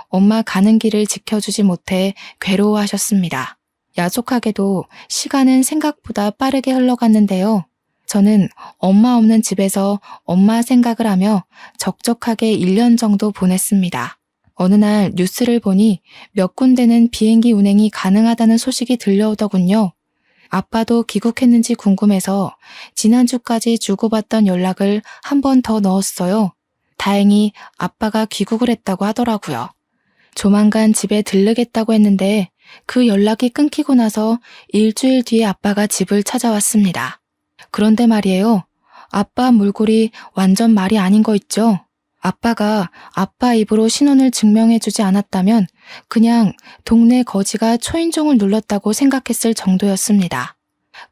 엄마 가는 길을 지켜주지 못해 괴로워하셨습니다. 야속하게도 시간은 생각보다 빠르게 흘러갔는데요. 저는 엄마 없는 집에서 엄마 생각을 하며 적적하게 1년 정도 보냈습니다. 어느 날 뉴스를 보니 몇 군데는 비행기 운행이 가능하다는 소식이 들려오더군요. 아빠도 귀국했는지 궁금해서 지난주까지 주고받던 연락을 한 번 더 넣었어요. 다행히 아빠가 귀국을 했다고 하더라고요. 조만간 집에 들르겠다고 했는데 그 연락이 끊기고 나서 일주일 뒤에 아빠가 집을 찾아왔습니다. 그런데 말이에요. 아빠 몰골이 완전 말이 아닌 거 있죠? 아빠가 아빠 입으로 신원을 증명해주지 않았다면 그냥 동네 거지가 초인종을 눌렀다고 생각했을 정도였습니다.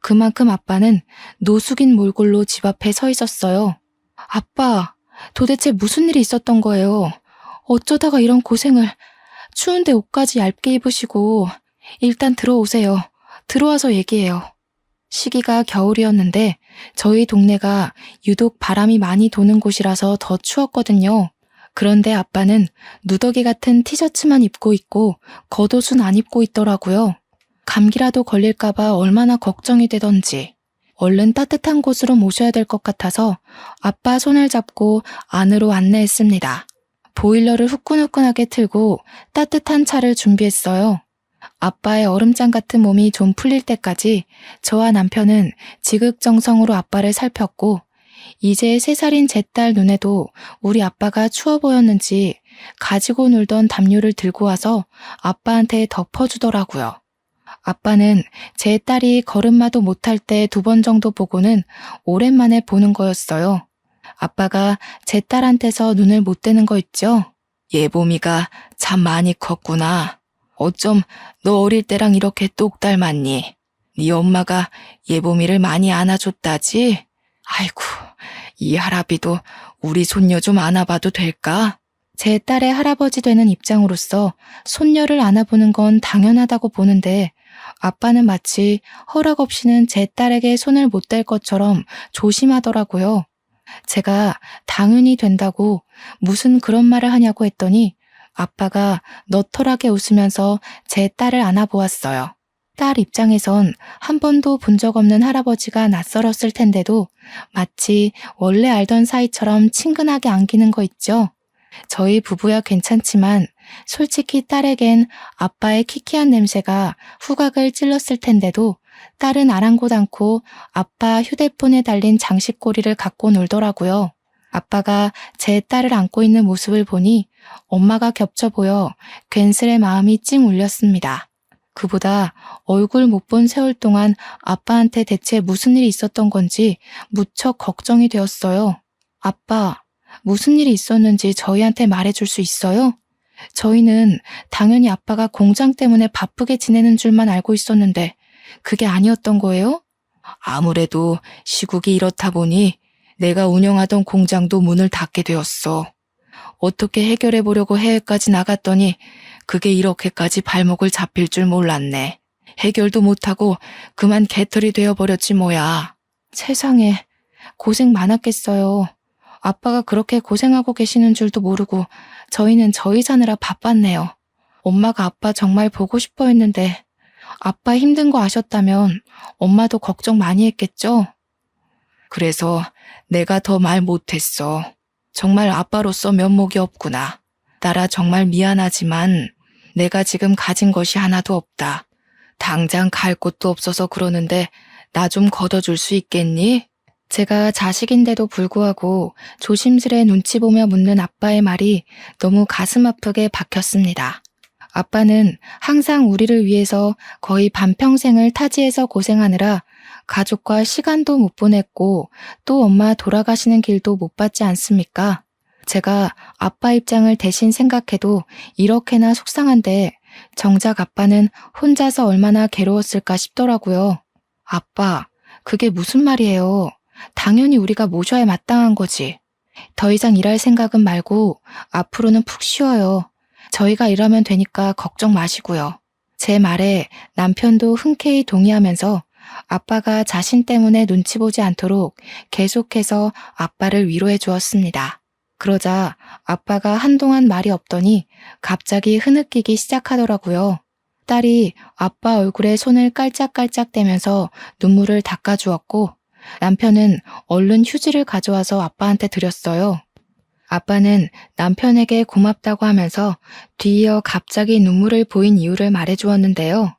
그만큼 아빠는 노숙인 몰골로 집 앞에 서 있었어요. 아빠, 도대체 무슨 일이 있었던 거예요? 어쩌다가 이런 고생을, 추운데 옷까지 얇게 입으시고 일단 들어오세요. 들어와서 얘기해요. 시기가 겨울이었는데 저희 동네가 유독 바람이 많이 도는 곳이라서 더 추웠거든요. 그런데 아빠는 누더기 같은 티셔츠만 입고 있고 겉옷은 안 입고 있더라고요. 감기라도 걸릴까봐 얼마나 걱정이 되던지. 얼른 따뜻한 곳으로 모셔야 될 것 같아서 아빠 손을 잡고 안으로 안내했습니다. 보일러를 후끈후끈하게 틀고 따뜻한 차를 준비했어요. 아빠의 얼음장 같은 몸이 좀 풀릴 때까지 저와 남편은 지극정성으로 아빠를 살폈고 이제 3살인 제 딸 눈에도 우리 아빠가 추워 보였는지 가지고 놀던 담요를 들고 와서 아빠한테 덮어주더라고요. 아빠는 제 딸이 걸음마도 못할 때 2번 정도 보고는 오랜만에 보는 거였어요. 아빠가 제 딸한테서 눈을 못 떼는 거 있죠? 예봄이가 참 많이 컸구나. 어쩜 너 어릴 때랑 이렇게 똑 닮았니? 네 엄마가 예봄이를 많이 안아줬다지? 아이고, 이 할아비도 우리 손녀 좀 안아봐도 될까? 제 딸의 할아버지 되는 입장으로서 손녀를 안아보는 건 당연하다고 보는데 아빠는 마치 허락 없이는 제 딸에게 손을 못 댈 것처럼 조심하더라고요. 제가 당연히 된다고 무슨 그런 말을 하냐고 했더니 아빠가 너털하게 웃으면서 제 딸을 안아보았어요. 딸 입장에선 한 번도 본 적 없는 할아버지가 낯설었을 텐데도 마치 원래 알던 사이처럼 친근하게 안기는 거 있죠. 저희 부부야 괜찮지만 솔직히 딸에겐 아빠의 키키한 냄새가 후각을 찔렀을 텐데도 딸은 아랑곳 않고 아빠 휴대폰에 달린 장식고리를 갖고 놀더라고요. 아빠가 제 딸을 안고 있는 모습을 보니 엄마가 겹쳐 보여 괜스레 마음이 찡 울렸습니다. 그보다 얼굴 못 본 세월 동안 아빠한테 대체 무슨 일이 있었던 건지 무척 걱정이 되었어요. 아빠, 무슨 일이 있었는지 저희한테 말해줄 수 있어요? 저희는 당연히 아빠가 공장 때문에 바쁘게 지내는 줄만 알고 있었는데 그게 아니었던 거예요? 아무래도 시국이 이렇다 보니 내가 운영하던 공장도 문을 닫게 되었어. 어떻게 해결해 보려고 해외까지 나갔더니 그게 이렇게까지 발목을 잡힐 줄 몰랐네. 해결도 못하고 그만 개털이 되어버렸지 뭐야. 세상에, 고생 많았겠어요. 아빠가 그렇게 고생하고 계시는 줄도 모르고 저희는 저희 사느라 바빴네요. 엄마가 아빠 정말 보고 싶어 했는데 아빠 힘든 거 아셨다면 엄마도 걱정 많이 했겠죠? 그래서 내가 더 말 못했어. 정말 아빠로서 면목이 없구나. 딸아 정말 미안하지만 내가 지금 가진 것이 하나도 없다. 당장 갈 곳도 없어서 그러는데 나 좀 걷어줄 수 있겠니? 제가 자식인데도 불구하고 조심스레 눈치 보며 묻는 아빠의 말이 너무 가슴 아프게 박혔습니다. 아빠는 항상 우리를 위해서 거의 반평생을 타지에서 고생하느라 가족과 시간도 못 보냈고 또 엄마 돌아가시는 길도 못 봤지 않습니까? 제가 아빠 입장을 대신 생각해도 이렇게나 속상한데 정작 아빠는 혼자서 얼마나 괴로웠을까 싶더라고요. 아빠, 그게 무슨 말이에요? 당연히 우리가 모셔야 마땅한 거지. 더 이상 일할 생각은 말고 앞으로는 푹 쉬어요. 저희가 일하면 되니까 걱정 마시고요. 제 말에 남편도 흔쾌히 동의하면서 아빠가 자신 때문에 눈치 보지 않도록 계속해서 아빠를 위로해 주었습니다. 그러자 아빠가 한동안 말이 없더니 갑자기 흐느끼기 시작하더라고요. 딸이 아빠 얼굴에 손을 깔짝깔짝 대면서 눈물을 닦아주었고 남편은 얼른 휴지를 가져와서 아빠한테 드렸어요. 아빠는 남편에게 고맙다고 하면서 뒤이어 갑자기 눈물을 보인 이유를 말해주었는데요.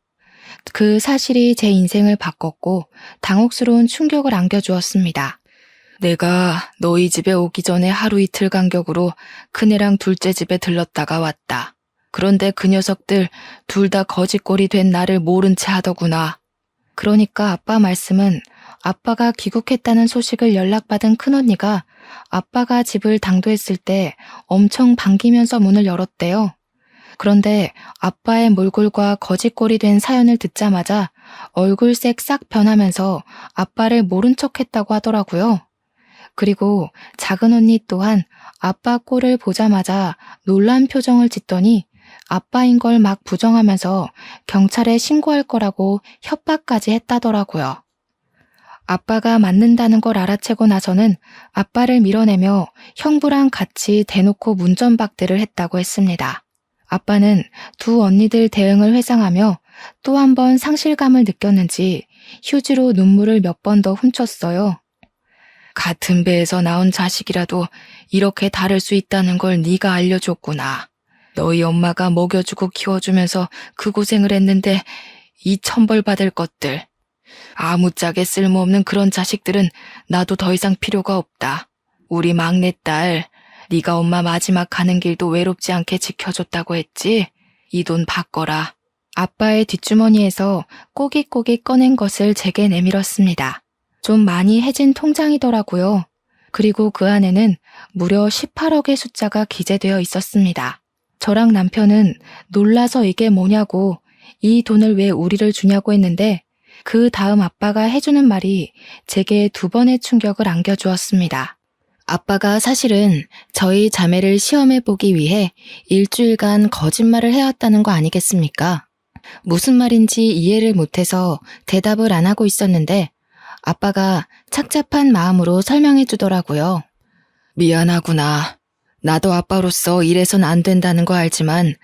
그 사실이 제 인생을 바꿨고 당혹스러운 충격을 안겨주었습니다. 내가 너희 집에 오기 전에 하루 이틀 간격으로 큰애랑 둘째 집에 들렀다가 왔다. 그런데 그 녀석들 둘 다 거짓골이 된 나를 모른 채 하더구나. 그러니까 아빠 말씀은 아빠가 귀국했다는 소식을 연락받은 큰언니가 아빠가 집을 당도했을 때 엄청 반기면서 문을 열었대요. 그런데 아빠의 몰골과 거짓골이 된 사연을 듣자마자 얼굴색 싹 변하면서 아빠를 모른 척했다고 하더라고요. 그리고 작은 언니 또한 아빠 꼴을 보자마자 놀란 표정을 짓더니 아빠인 걸 막 부정하면서 경찰에 신고할 거라고 협박까지 했다더라고요. 아빠가 맞는다는 걸 알아채고 나서는 아빠를 밀어내며 형부랑 같이 대놓고 문전박대를 했다고 했습니다. 아빠는 두 언니들 대응을 회상하며 또 한 번 상실감을 느꼈는지 휴지로 눈물을 몇 번 더 훔쳤어요. 같은 배에서 나온 자식이라도 이렇게 다를 수 있다는 걸 네가 알려줬구나. 너희 엄마가 먹여주고 키워주면서 그 고생을 했는데 이 천벌 받을 것들. 아무짝에 쓸모없는 그런 자식들은 나도 더 이상 필요가 없다. 우리 막내딸, 네가 엄마 마지막 가는 길도 외롭지 않게 지켜줬다고 했지? 이 돈 바꿔라. 아빠의 뒷주머니에서 꼬깃꼬깃 꺼낸 것을 제게 내밀었습니다. 좀 많이 해진 통장이더라고요. 그리고 그 안에는 무려 18억의 숫자가 기재되어 있었습니다. 저랑 남편은 놀라서 이게 뭐냐고, 이 돈을 왜 우리를 주냐고 했는데 그 다음 아빠가 해주는 말이 제게 두 번의 충격을 안겨주었습니다. 아빠가 사실은 저희 자매를 시험해보기 위해 일주일간 거짓말을 해왔다는 거 아니겠습니까? 무슨 말인지 이해를 못해서 대답을 안 하고 있었는데 아빠가 착잡한 마음으로 설명해 주더라고요. 미안하구나. 나도 아빠로서 이래선 안 된다는 거 알지만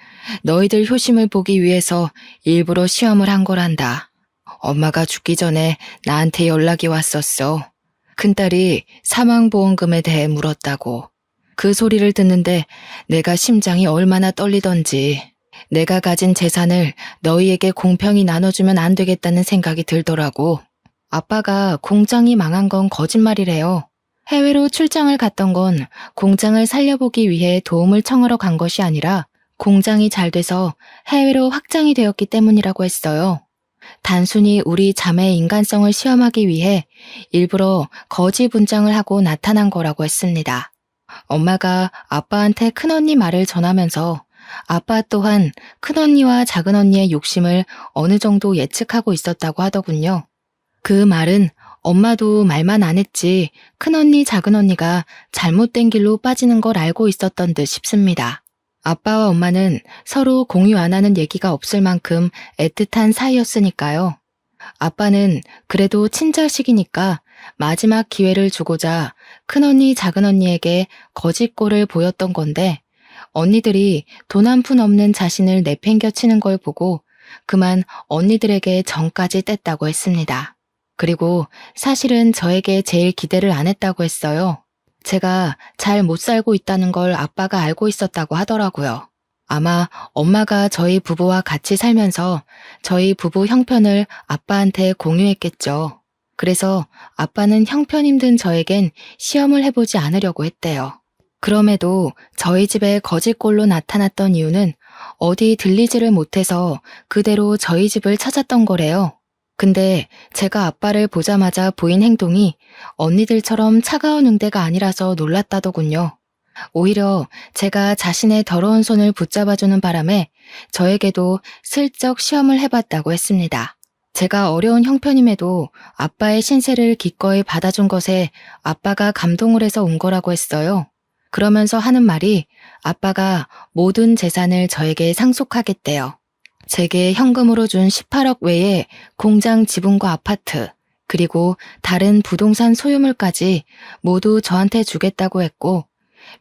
너희들 효심을 보기 위해서 일부러 시험을 한 거란다. 엄마가 죽기 전에 나한테 연락이 왔었어. 큰딸이 사망보험금에 대해 물었다고. 그 소리를 듣는데 내가 심장이 얼마나 떨리던지 내가 가진 재산을 너희에게 공평히 나눠주면 안 되겠다는 생각이 들더라고. 아빠가 공장이 망한 건 거짓말이래요. 해외로 출장을 갔던 건 공장을 살려보기 위해 도움을 청하러 간 것이 아니라 공장이 잘 돼서 해외로 확장이 되었기 때문이라고 했어요. 단순히 우리 자매의 인간성을 시험하기 위해 일부러 거짓 분장을 하고 나타난 거라고 했습니다. 엄마가 아빠한테 큰언니 말을 전하면서 아빠 또한 큰언니와 작은언니의 욕심을 어느 정도 예측하고 있었다고 하더군요. 그 말은 엄마도 말만 안 했지 큰언니 작은언니가 잘못된 길로 빠지는 걸 알고 있었던 듯 싶습니다. 아빠와 엄마는 서로 공유 안 하는 얘기가 없을 만큼 애틋한 사이였으니까요. 아빠는 그래도 친자식이니까 마지막 기회를 주고자 큰언니 작은언니에게 거짓골을 보였던 건데 언니들이 돈 한 푼 없는 자신을 내팽겨치는 걸 보고 그만 언니들에게 정까지 뗐다고 했습니다. 그리고 사실은 저에게 제일 기대를 안 했다고 했어요. 제가 잘 못 살고 있다는 걸 아빠가 알고 있었다고 하더라고요. 아마 엄마가 저희 부부와 같이 살면서 저희 부부 형편을 아빠한테 공유했겠죠. 그래서 아빠는 형편 힘든 저에겐 시험을 해보지 않으려고 했대요. 그럼에도 저희 집에 거짓골로 나타났던 이유는 어디 들리지를 못해서 그대로 저희 집을 찾았던 거래요. 근데 제가 아빠를 보자마자 보인 행동이 언니들처럼 차가운 응대가 아니라서 놀랐다더군요. 오히려 제가 자신의 더러운 손을 붙잡아주는 바람에 저에게도 슬쩍 시험을 해봤다고 했습니다. 제가 어려운 형편임에도 아빠의 신세를 기꺼이 받아준 것에 아빠가 감동을 해서 온 거라고 했어요. 그러면서 하는 말이 아빠가 모든 재산을 저에게 상속하겠대요. 제게 현금으로 준 18억 외에 공장 지분과 아파트, 그리고 다른 부동산 소유물까지 모두 저한테 주겠다고 했고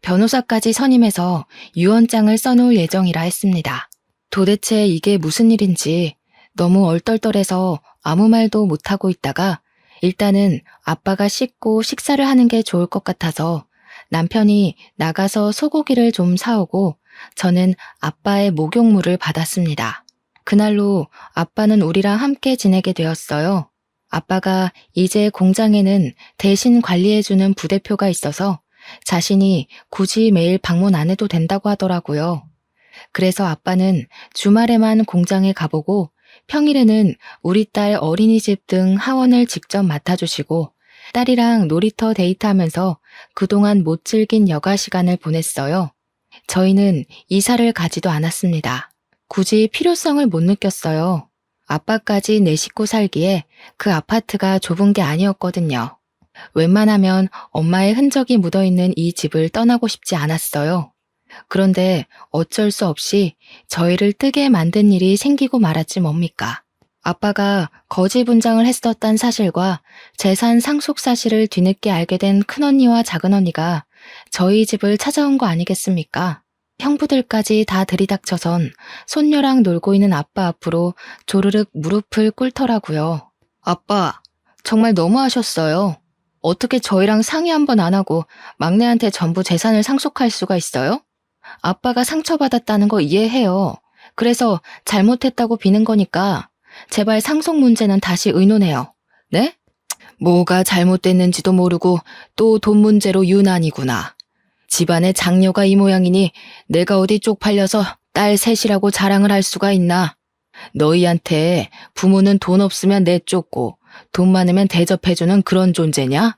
변호사까지 선임해서 유언장을 써놓을 예정이라 했습니다. 도대체 이게 무슨 일인지 너무 얼떨떨해서 아무 말도 못하고 있다가 일단은 아빠가 씻고 식사를 하는 게 좋을 것 같아서 남편이 나가서 소고기를 좀 사오고 저는 아빠의 목욕물을 받았습니다. 그날로 아빠는 우리랑 함께 지내게 되었어요. 아빠가 이제 공장에는 대신 관리해주는 부대표가 있어서 자신이 굳이 매일 방문 안 해도 된다고 하더라고요. 그래서 아빠는 주말에만 공장에 가보고 평일에는 우리 딸 어린이집 등 하원을 직접 맡아주시고 딸이랑 놀이터 데이트하면서 그동안 못 즐긴 여가 시간을 보냈어요. 저희는 이사를 가지도 않았습니다. 굳이 필요성을 못 느꼈어요. 아빠까지 내 식구 살기에 그 아파트가 좁은 게 아니었거든요. 웬만하면 엄마의 흔적이 묻어있는 이 집을 떠나고 싶지 않았어요. 그런데 어쩔 수 없이 저희를 뜨게 만든 일이 생기고 말았지 뭡니까. 아빠가 거지 분장을 했었단 사실과 재산 상속 사실을 뒤늦게 알게 된 큰언니와 작은언니가 저희 집을 찾아온 거 아니겠습니까? 형부들까지 다 들이닥쳐선 손녀랑 놀고 있는 아빠 앞으로 조르륵 무릎을 꿇더라고요. 아빠, 정말 너무하셨어요. 어떻게 저희랑 상의 한번 안 하고 막내한테 전부 재산을 상속할 수가 있어요? 아빠가 상처받았다는 거 이해해요. 그래서 잘못했다고 비는 거니까 제발 상속 문제는 다시 의논해요. 네? 뭐가 잘못됐는지도 모르고 또 돈 문제로 유난이구나. 집안에 장녀가 이 모양이니 내가 어디 쪽팔려서 딸 셋이라고 자랑을 할 수가 있나. 너희한테 부모는 돈 없으면 내쫓고 돈 많으면 대접해주는 그런 존재냐?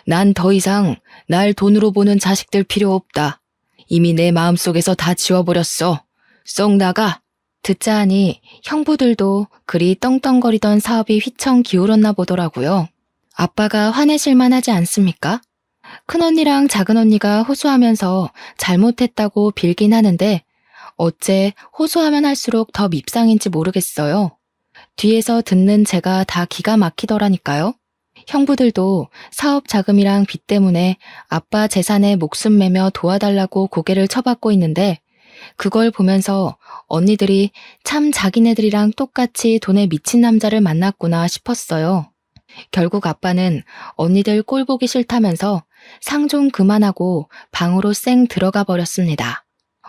난 더 이상 날 돈으로 보는 자식들 필요 없다. 이미 내 마음속에서 다 지워버렸어. 썩 나가. 듣자 하니 형부들도 그리 떵떵거리던 사업이 휘청 기울었나 보더라고요. 아빠가 화내실만 하지 않습니까? 큰언니랑 작은언니가 호소하면서 잘못했다고 빌긴 하는데 어째 호소하면 할수록 더 밉상인지 모르겠어요. 뒤에서 듣는 제가 다 기가 막히더라니까요. 형부들도 사업 자금이랑 빚 때문에 아빠 재산에 목숨 매며 도와달라고 고개를 쳐받고 있는데 그걸 보면서 언니들이 참 자기네들이랑 똑같이 돈에 미친 남자를 만났구나 싶었어요. 결국 아빠는 언니들 꼴 보기 싫다면서 상 좀 그만하고 방으로 쌩 들어가 버렸습니다.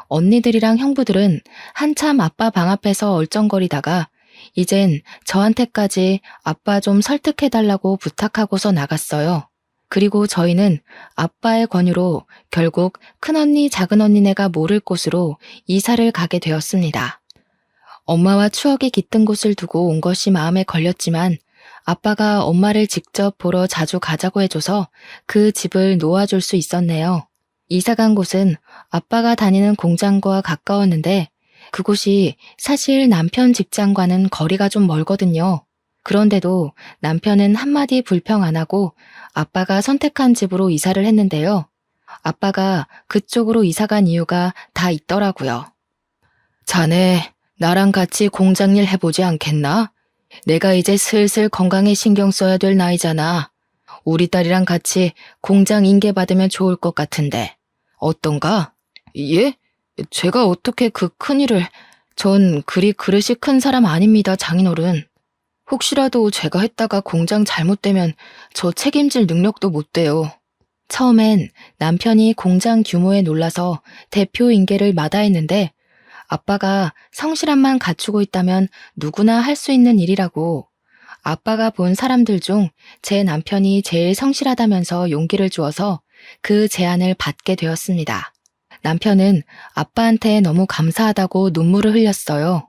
언니들이랑 형부들은 한참 아빠 방 앞에서 얼쩡거리다가 이젠 저한테까지 아빠 좀 설득해달라고 부탁하고서 나갔어요. 그리고 저희는 아빠의 권유로 결국 큰언니, 작은언니네가 모를 곳으로 이사를 가게 되었습니다. 엄마와 추억이 깃든 곳을 두고 온 것이 마음에 걸렸지만 아빠가 엄마를 직접 보러 자주 가자고 해줘서 그 집을 놓아줄 수 있었네요. 이사 간 곳은 아빠가 다니는 공장과 가까웠는데 그곳이 사실 남편 직장과는 거리가 좀 멀거든요. 그런데도 남편은 한마디 불평 안 하고 아빠가 선택한 집으로 이사를 했는데요. 아빠가 그쪽으로 이사 간 이유가 다 있더라고요. 자네, 나랑 같이 공장 일 해보지 않겠나? 내가 이제 슬슬 건강에 신경 써야 될 나이잖아. 우리 딸이랑 같이 공장 인계 받으면 좋을 것 같은데. 어떤가? 예? 제가 어떻게 그 큰일을... 전 그리 그릇이 큰 사람 아닙니다, 장인어른. 혹시라도 제가 했다가 공장 잘못되면 저 책임질 능력도 못 돼요. 처음엔 남편이 공장 규모에 놀라서 대표 인계를 마다했는데 아빠가 성실함만 갖추고 있다면 누구나 할 수 있는 일이라고. 아빠가 본 사람들 중 제 남편이 제일 성실하다면서 용기를 주어서 그 제안을 받게 되었습니다. 남편은 아빠한테 너무 감사하다고 눈물을 흘렸어요.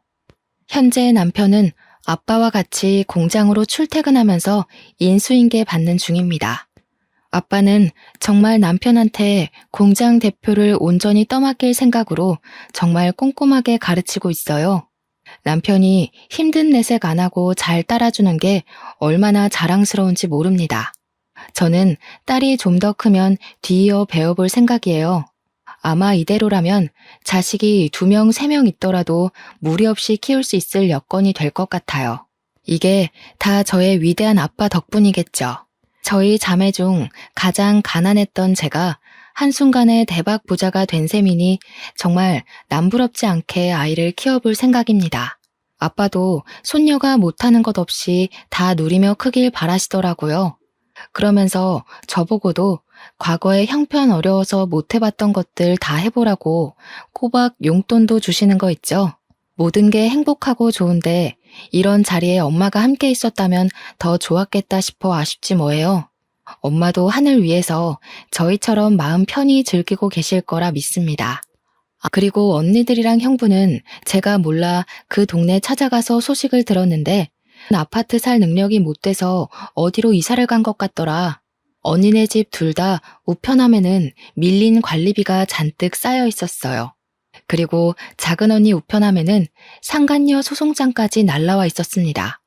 현재 남편은 아빠와 같이 공장으로 출퇴근하면서 인수인계 받는 중입니다. 아빠는 정말 남편한테 공장 대표를 온전히 떠맡길 생각으로 정말 꼼꼼하게 가르치고 있어요. 남편이 힘든 내색 안 하고 잘 따라주는 게 얼마나 자랑스러운지 모릅니다. 저는 딸이 좀 더 크면 뒤이어 배워볼 생각이에요. 아마 이대로라면 자식이 2명, 3명 있더라도 무리 없이 키울 수 있을 여건이 될 것 같아요. 이게 다 저의 위대한 아빠 덕분이겠죠. 저희 자매 중 가장 가난했던 제가 한순간에 대박 부자가 된 셈이니 정말 남부럽지 않게 아이를 키워볼 생각입니다. 아빠도 손녀가 못하는 것 없이 다 누리며 크길 바라시더라고요. 그러면서 저보고도 과거에 형편 어려워서 못 해봤던 것들 다 해보라고 꼬박 용돈도 주시는 거 있죠. 모든 게 행복하고 좋은데 이런 자리에 엄마가 함께 있었다면 더 좋았겠다 싶어 아쉽지 뭐예요. 엄마도 하늘 위에서 저희처럼 마음 편히 즐기고 계실 거라 믿습니다. 그리고 언니들이랑 형부는 제가 몰라 그 동네 찾아가서 소식을 들었는데 아파트 살 능력이 못 돼서 어디로 이사를 간 것 같더라. 언니네 집 둘 다 우편함에는 밀린 관리비가 잔뜩 쌓여 있었어요. 그리고 작은 언니 우편함에는 상간녀 소송장까지 날라와 있었습니다.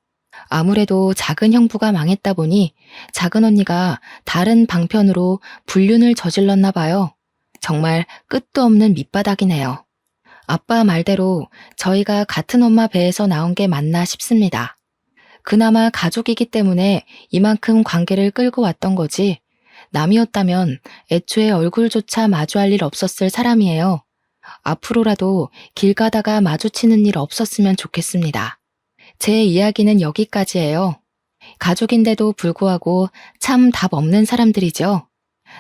아무래도 작은 형부가 망했다 보니 작은 언니가 다른 방편으로 불륜을 저질렀나 봐요. 정말 끝도 없는 밑바닥이네요. 아빠 말대로 저희가 같은 엄마 배에서 나온 게 맞나 싶습니다. 그나마 가족이기 때문에 이만큼 관계를 끌고 왔던 거지 남이었다면 애초에 얼굴조차 마주할 일 없었을 사람이에요. 앞으로라도 길 가다가 마주치는 일 없었으면 좋겠습니다. 제 이야기는 여기까지예요. 가족인데도 불구하고 참 답 없는 사람들이죠.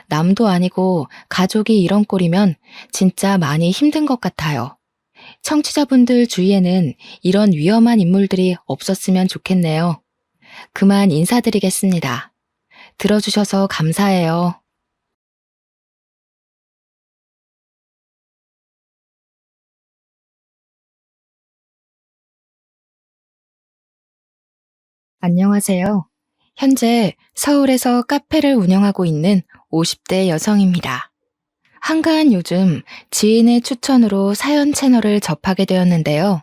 남도 아니고 가족이 이런 꼴이면 진짜 많이 힘든 것 같아요. 청취자분들 주위에는 이런 위험한 인물들이 없었으면 좋겠네요. 그만 인사드리겠습니다. 들어주셔서 감사해요. 안녕하세요. 현재 서울에서 카페를 운영하고 있는 50대 여성입니다. 한가한 요즘 지인의 추천으로 사연 채널을 접하게 되었는데요.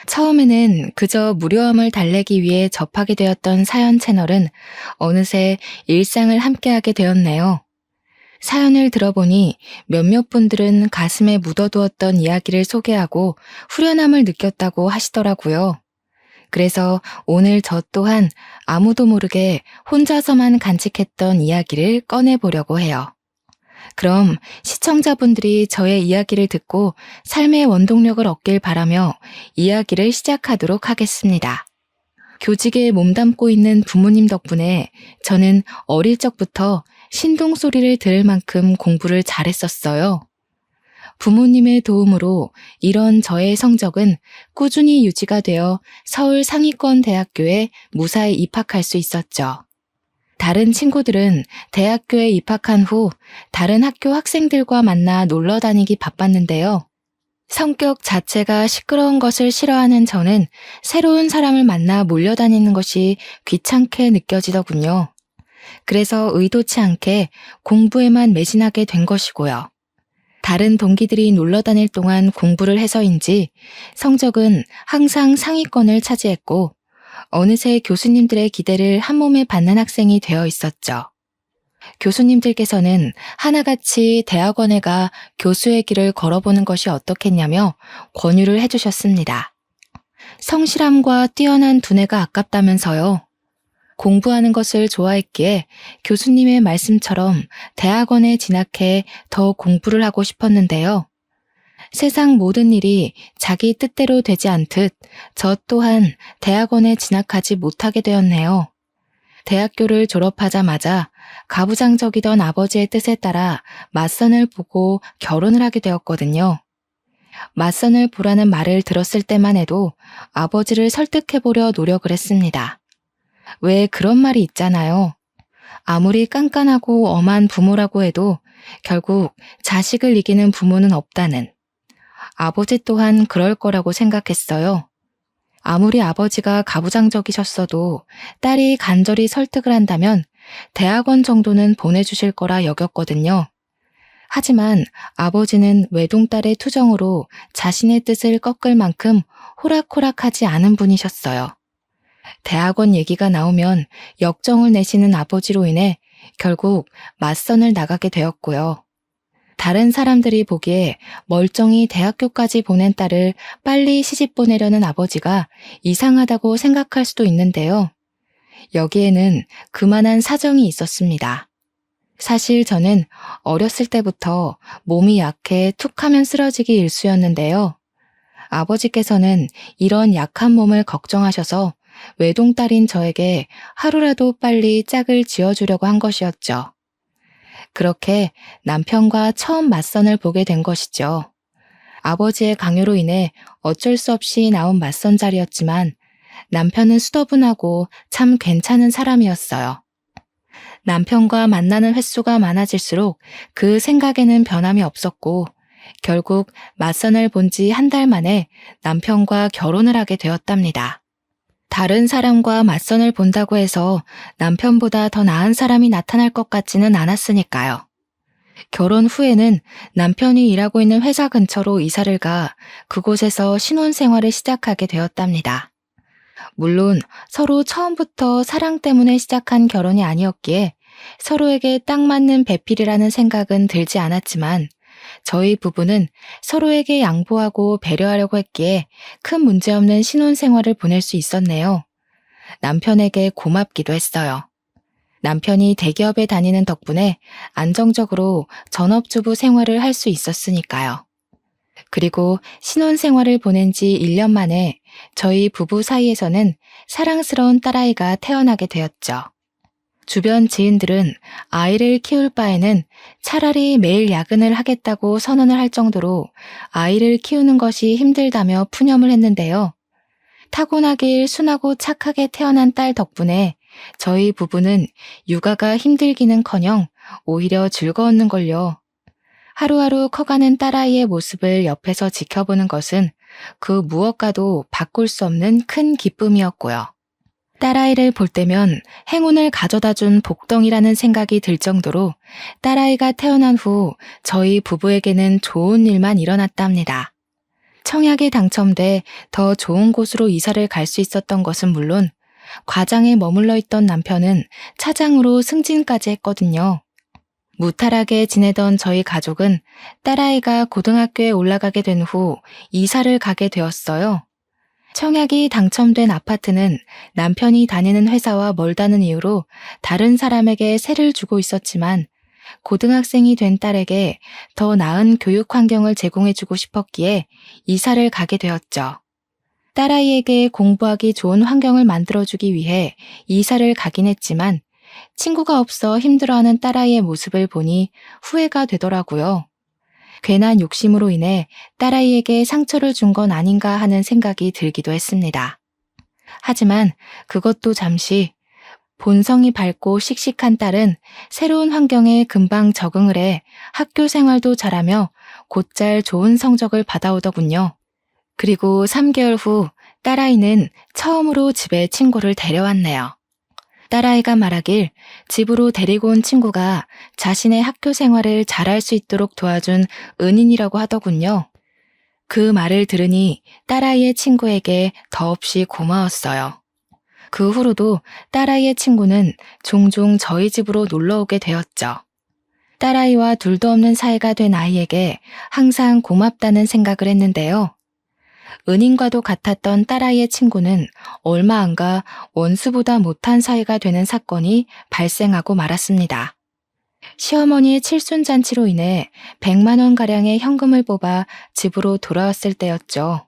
처음에는 그저 무료함을 달래기 위해 접하게 되었던 사연 채널은 어느새 일상을 함께하게 되었네요. 사연을 들어보니 몇몇 분들은 가슴에 묻어두었던 이야기를 소개하고 후련함을 느꼈다고 하시더라고요. 그래서 오늘 저 또한 아무도 모르게 혼자서만 간직했던 이야기를 꺼내보려고 해요. 그럼 시청자분들이 저의 이야기를 듣고 삶의 원동력을 얻길 바라며 이야기를 시작하도록 하겠습니다. 교직에 몸담고 있는 부모님 덕분에 저는 어릴 적부터 신동 소리를 들을 만큼 공부를 잘했었어요. 부모님의 도움으로 이런 저의 성적은 꾸준히 유지가 되어 서울 상위권 대학교에 무사히 입학할 수 있었죠. 다른 친구들은 대학교에 입학한 후 다른 학교 학생들과 만나 놀러 다니기 바빴는데요. 성격 자체가 시끄러운 것을 싫어하는 저는 새로운 사람을 만나 몰려다니는 것이 귀찮게 느껴지더군요. 그래서 의도치 않게 공부에만 매진하게 된 것이고요. 다른 동기들이 놀러 다닐 동안 공부를 해서인지 성적은 항상 상위권을 차지했고 어느새 교수님들의 기대를 한몸에 받는 학생이 되어 있었죠. 교수님들께서는 하나같이 대학원에 가 교수의 길을 걸어보는 것이 어떻겠냐며 권유를 해주셨습니다. 성실함과 뛰어난 두뇌가 아깝다면서요. 공부하는 것을 좋아했기에 교수님의 말씀처럼 대학원에 진학해 더 공부를 하고 싶었는데요. 세상 모든 일이 자기 뜻대로 되지 않듯 저 또한 대학원에 진학하지 못하게 되었네요. 대학교를 졸업하자마자 가부장적이던 아버지의 뜻에 따라 맞선을 보고 결혼을 하게 되었거든요. 맞선을 보라는 말을 들었을 때만 해도 아버지를 설득해보려 노력을 했습니다. 왜 그런 말이 있잖아요. 아무리 깐깐하고 엄한 부모라고 해도 결국 자식을 이기는 부모는 없다는. 아버지 또한 그럴 거라고 생각했어요. 아무리 아버지가 가부장적이셨어도 딸이 간절히 설득을 한다면 대학원 정도는 보내주실 거라 여겼거든요. 하지만 아버지는 외동딸의 투정으로 자신의 뜻을 꺾을 만큼 호락호락하지 않은 분이셨어요. 대학원 얘기가 나오면 역정을 내시는 아버지로 인해 결국 맞선을 나가게 되었고요. 다른 사람들이 보기에 멀쩡히 대학교까지 보낸 딸을 빨리 시집 보내려는 아버지가 이상하다고 생각할 수도 있는데요. 여기에는 그만한 사정이 있었습니다. 사실 저는 어렸을 때부터 몸이 약해 툭하면 쓰러지기 일쑤였는데요. 아버지께서는 이런 약한 몸을 걱정하셔서 외동딸인 저에게 하루라도 빨리 짝을 지어주려고 한 것이었죠. 그렇게 남편과 처음 맞선을 보게 된 것이죠. 아버지의 강요로 인해 어쩔 수 없이 나온 맞선 자리였지만 남편은 수더분하고 참 괜찮은 사람이었어요. 남편과 만나는 횟수가 많아질수록 그 생각에는 변함이 없었고 결국 맞선을 본 지 한 달 만에 남편과 결혼을 하게 되었답니다. 다른 사람과 맞선을 본다고 해서 남편보다 더 나은 사람이 나타날 것 같지는 않았으니까요. 결혼 후에는 남편이 일하고 있는 회사 근처로 이사를 가 그곳에서 신혼생활을 시작하게 되었답니다. 물론 서로 처음부터 사랑 때문에 시작한 결혼이 아니었기에 서로에게 딱 맞는 배필이라는 생각은 들지 않았지만 저희 부부는 서로에게 양보하고 배려하려고 했기에 큰 문제 없는 신혼생활을 보낼 수 있었네요. 남편에게 고맙기도 했어요. 남편이 대기업에 다니는 덕분에 안정적으로 전업주부 생활을 할 수 있었으니까요. 그리고 신혼생활을 보낸 지 1년 만에 저희 부부 사이에서는 사랑스러운 딸아이가 태어나게 되었죠. 주변 지인들은 아이를 키울 바에는 차라리 매일 야근을 하겠다고 선언을 할 정도로 아이를 키우는 것이 힘들다며 푸념을 했는데요. 타고나길 순하고 착하게 태어난 딸 덕분에 저희 부부는 육아가 힘들기는커녕 오히려 즐거웠는걸요. 하루하루 커가는 딸아이의 모습을 옆에서 지켜보는 것은 그 무엇과도 바꿀 수 없는 큰 기쁨이었고요. 딸아이를 볼 때면 행운을 가져다 준 복덩이라는 생각이 들 정도로 딸아이가 태어난 후 저희 부부에게는 좋은 일만 일어났답니다. 청약에 당첨돼 더 좋은 곳으로 이사를 갈 수 있었던 것은 물론 과장에 머물러 있던 남편은 차장으로 승진까지 했거든요. 무탈하게 지내던 저희 가족은 딸아이가 고등학교에 올라가게 된 후 이사를 가게 되었어요. 청약이 당첨된 아파트는 남편이 다니는 회사와 멀다는 이유로 다른 사람에게 세를 주고 있었지만 고등학생이 된 딸에게 더 나은 교육 환경을 제공해주고 싶었기에 이사를 가게 되었죠. 딸아이에게 공부하기 좋은 환경을 만들어주기 위해 이사를 가긴 했지만 친구가 없어 힘들어하는 딸아이의 모습을 보니 후회가 되더라고요. 괜한 욕심으로 인해 딸아이에게 상처를 준 건 아닌가 하는 생각이 들기도 했습니다. 하지만 그것도 잠시 본성이 밝고 씩씩한 딸은 새로운 환경에 금방 적응을 해 학교 생활도 잘하며 곧잘 좋은 성적을 받아오더군요. 그리고 3개월 후 딸아이는 처음으로 집에 친구를 데려왔네요. 딸아이가 말하길 집으로 데리고 온 친구가 자신의 학교 생활을 잘할 수 있도록 도와준 은인이라고 하더군요. 그 말을 들으니 딸아이의 친구에게 더없이 고마웠어요. 그 후로도 딸아이의 친구는 종종 저희 집으로 놀러 오게 되었죠. 딸아이와 둘도 없는 사이가 된 아이에게 항상 고맙다는 생각을 했는데요. 은인과도 같았던 딸아이의 친구는 얼마 안 가 원수보다 못한 사이가 되는 사건이 발생하고 말았습니다. 시어머니의 칠순잔치로 인해 100만 원가량의 현금을 뽑아 집으로 돌아왔을 때였죠.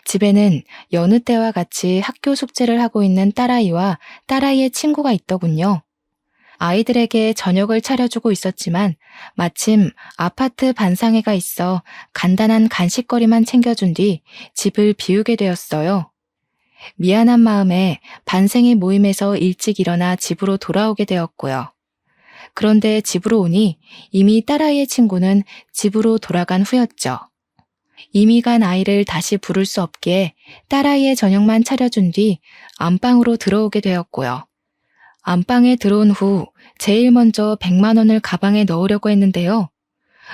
집에는 여느 때와 같이 학교 숙제를 하고 있는 딸아이와 딸아이의 친구가 있더군요. 아이들에게 저녁을 차려주고 있었지만 마침 아파트 반상회가 있어 간단한 간식거리만 챙겨준 뒤 집을 비우게 되었어요. 미안한 마음에 반생회 모임에서 일찍 일어나 집으로 돌아오게 되었고요. 그런데 집으로 오니 이미 딸아이의 친구는 집으로 돌아간 후였죠. 이미 간 아이를 다시 부를 수 없기에 딸아이의 저녁만 차려준 뒤 안방으로 들어오게 되었고요. 안방에 들어온 후 제일 먼저 100만 원을 가방에 넣으려고 했는데요.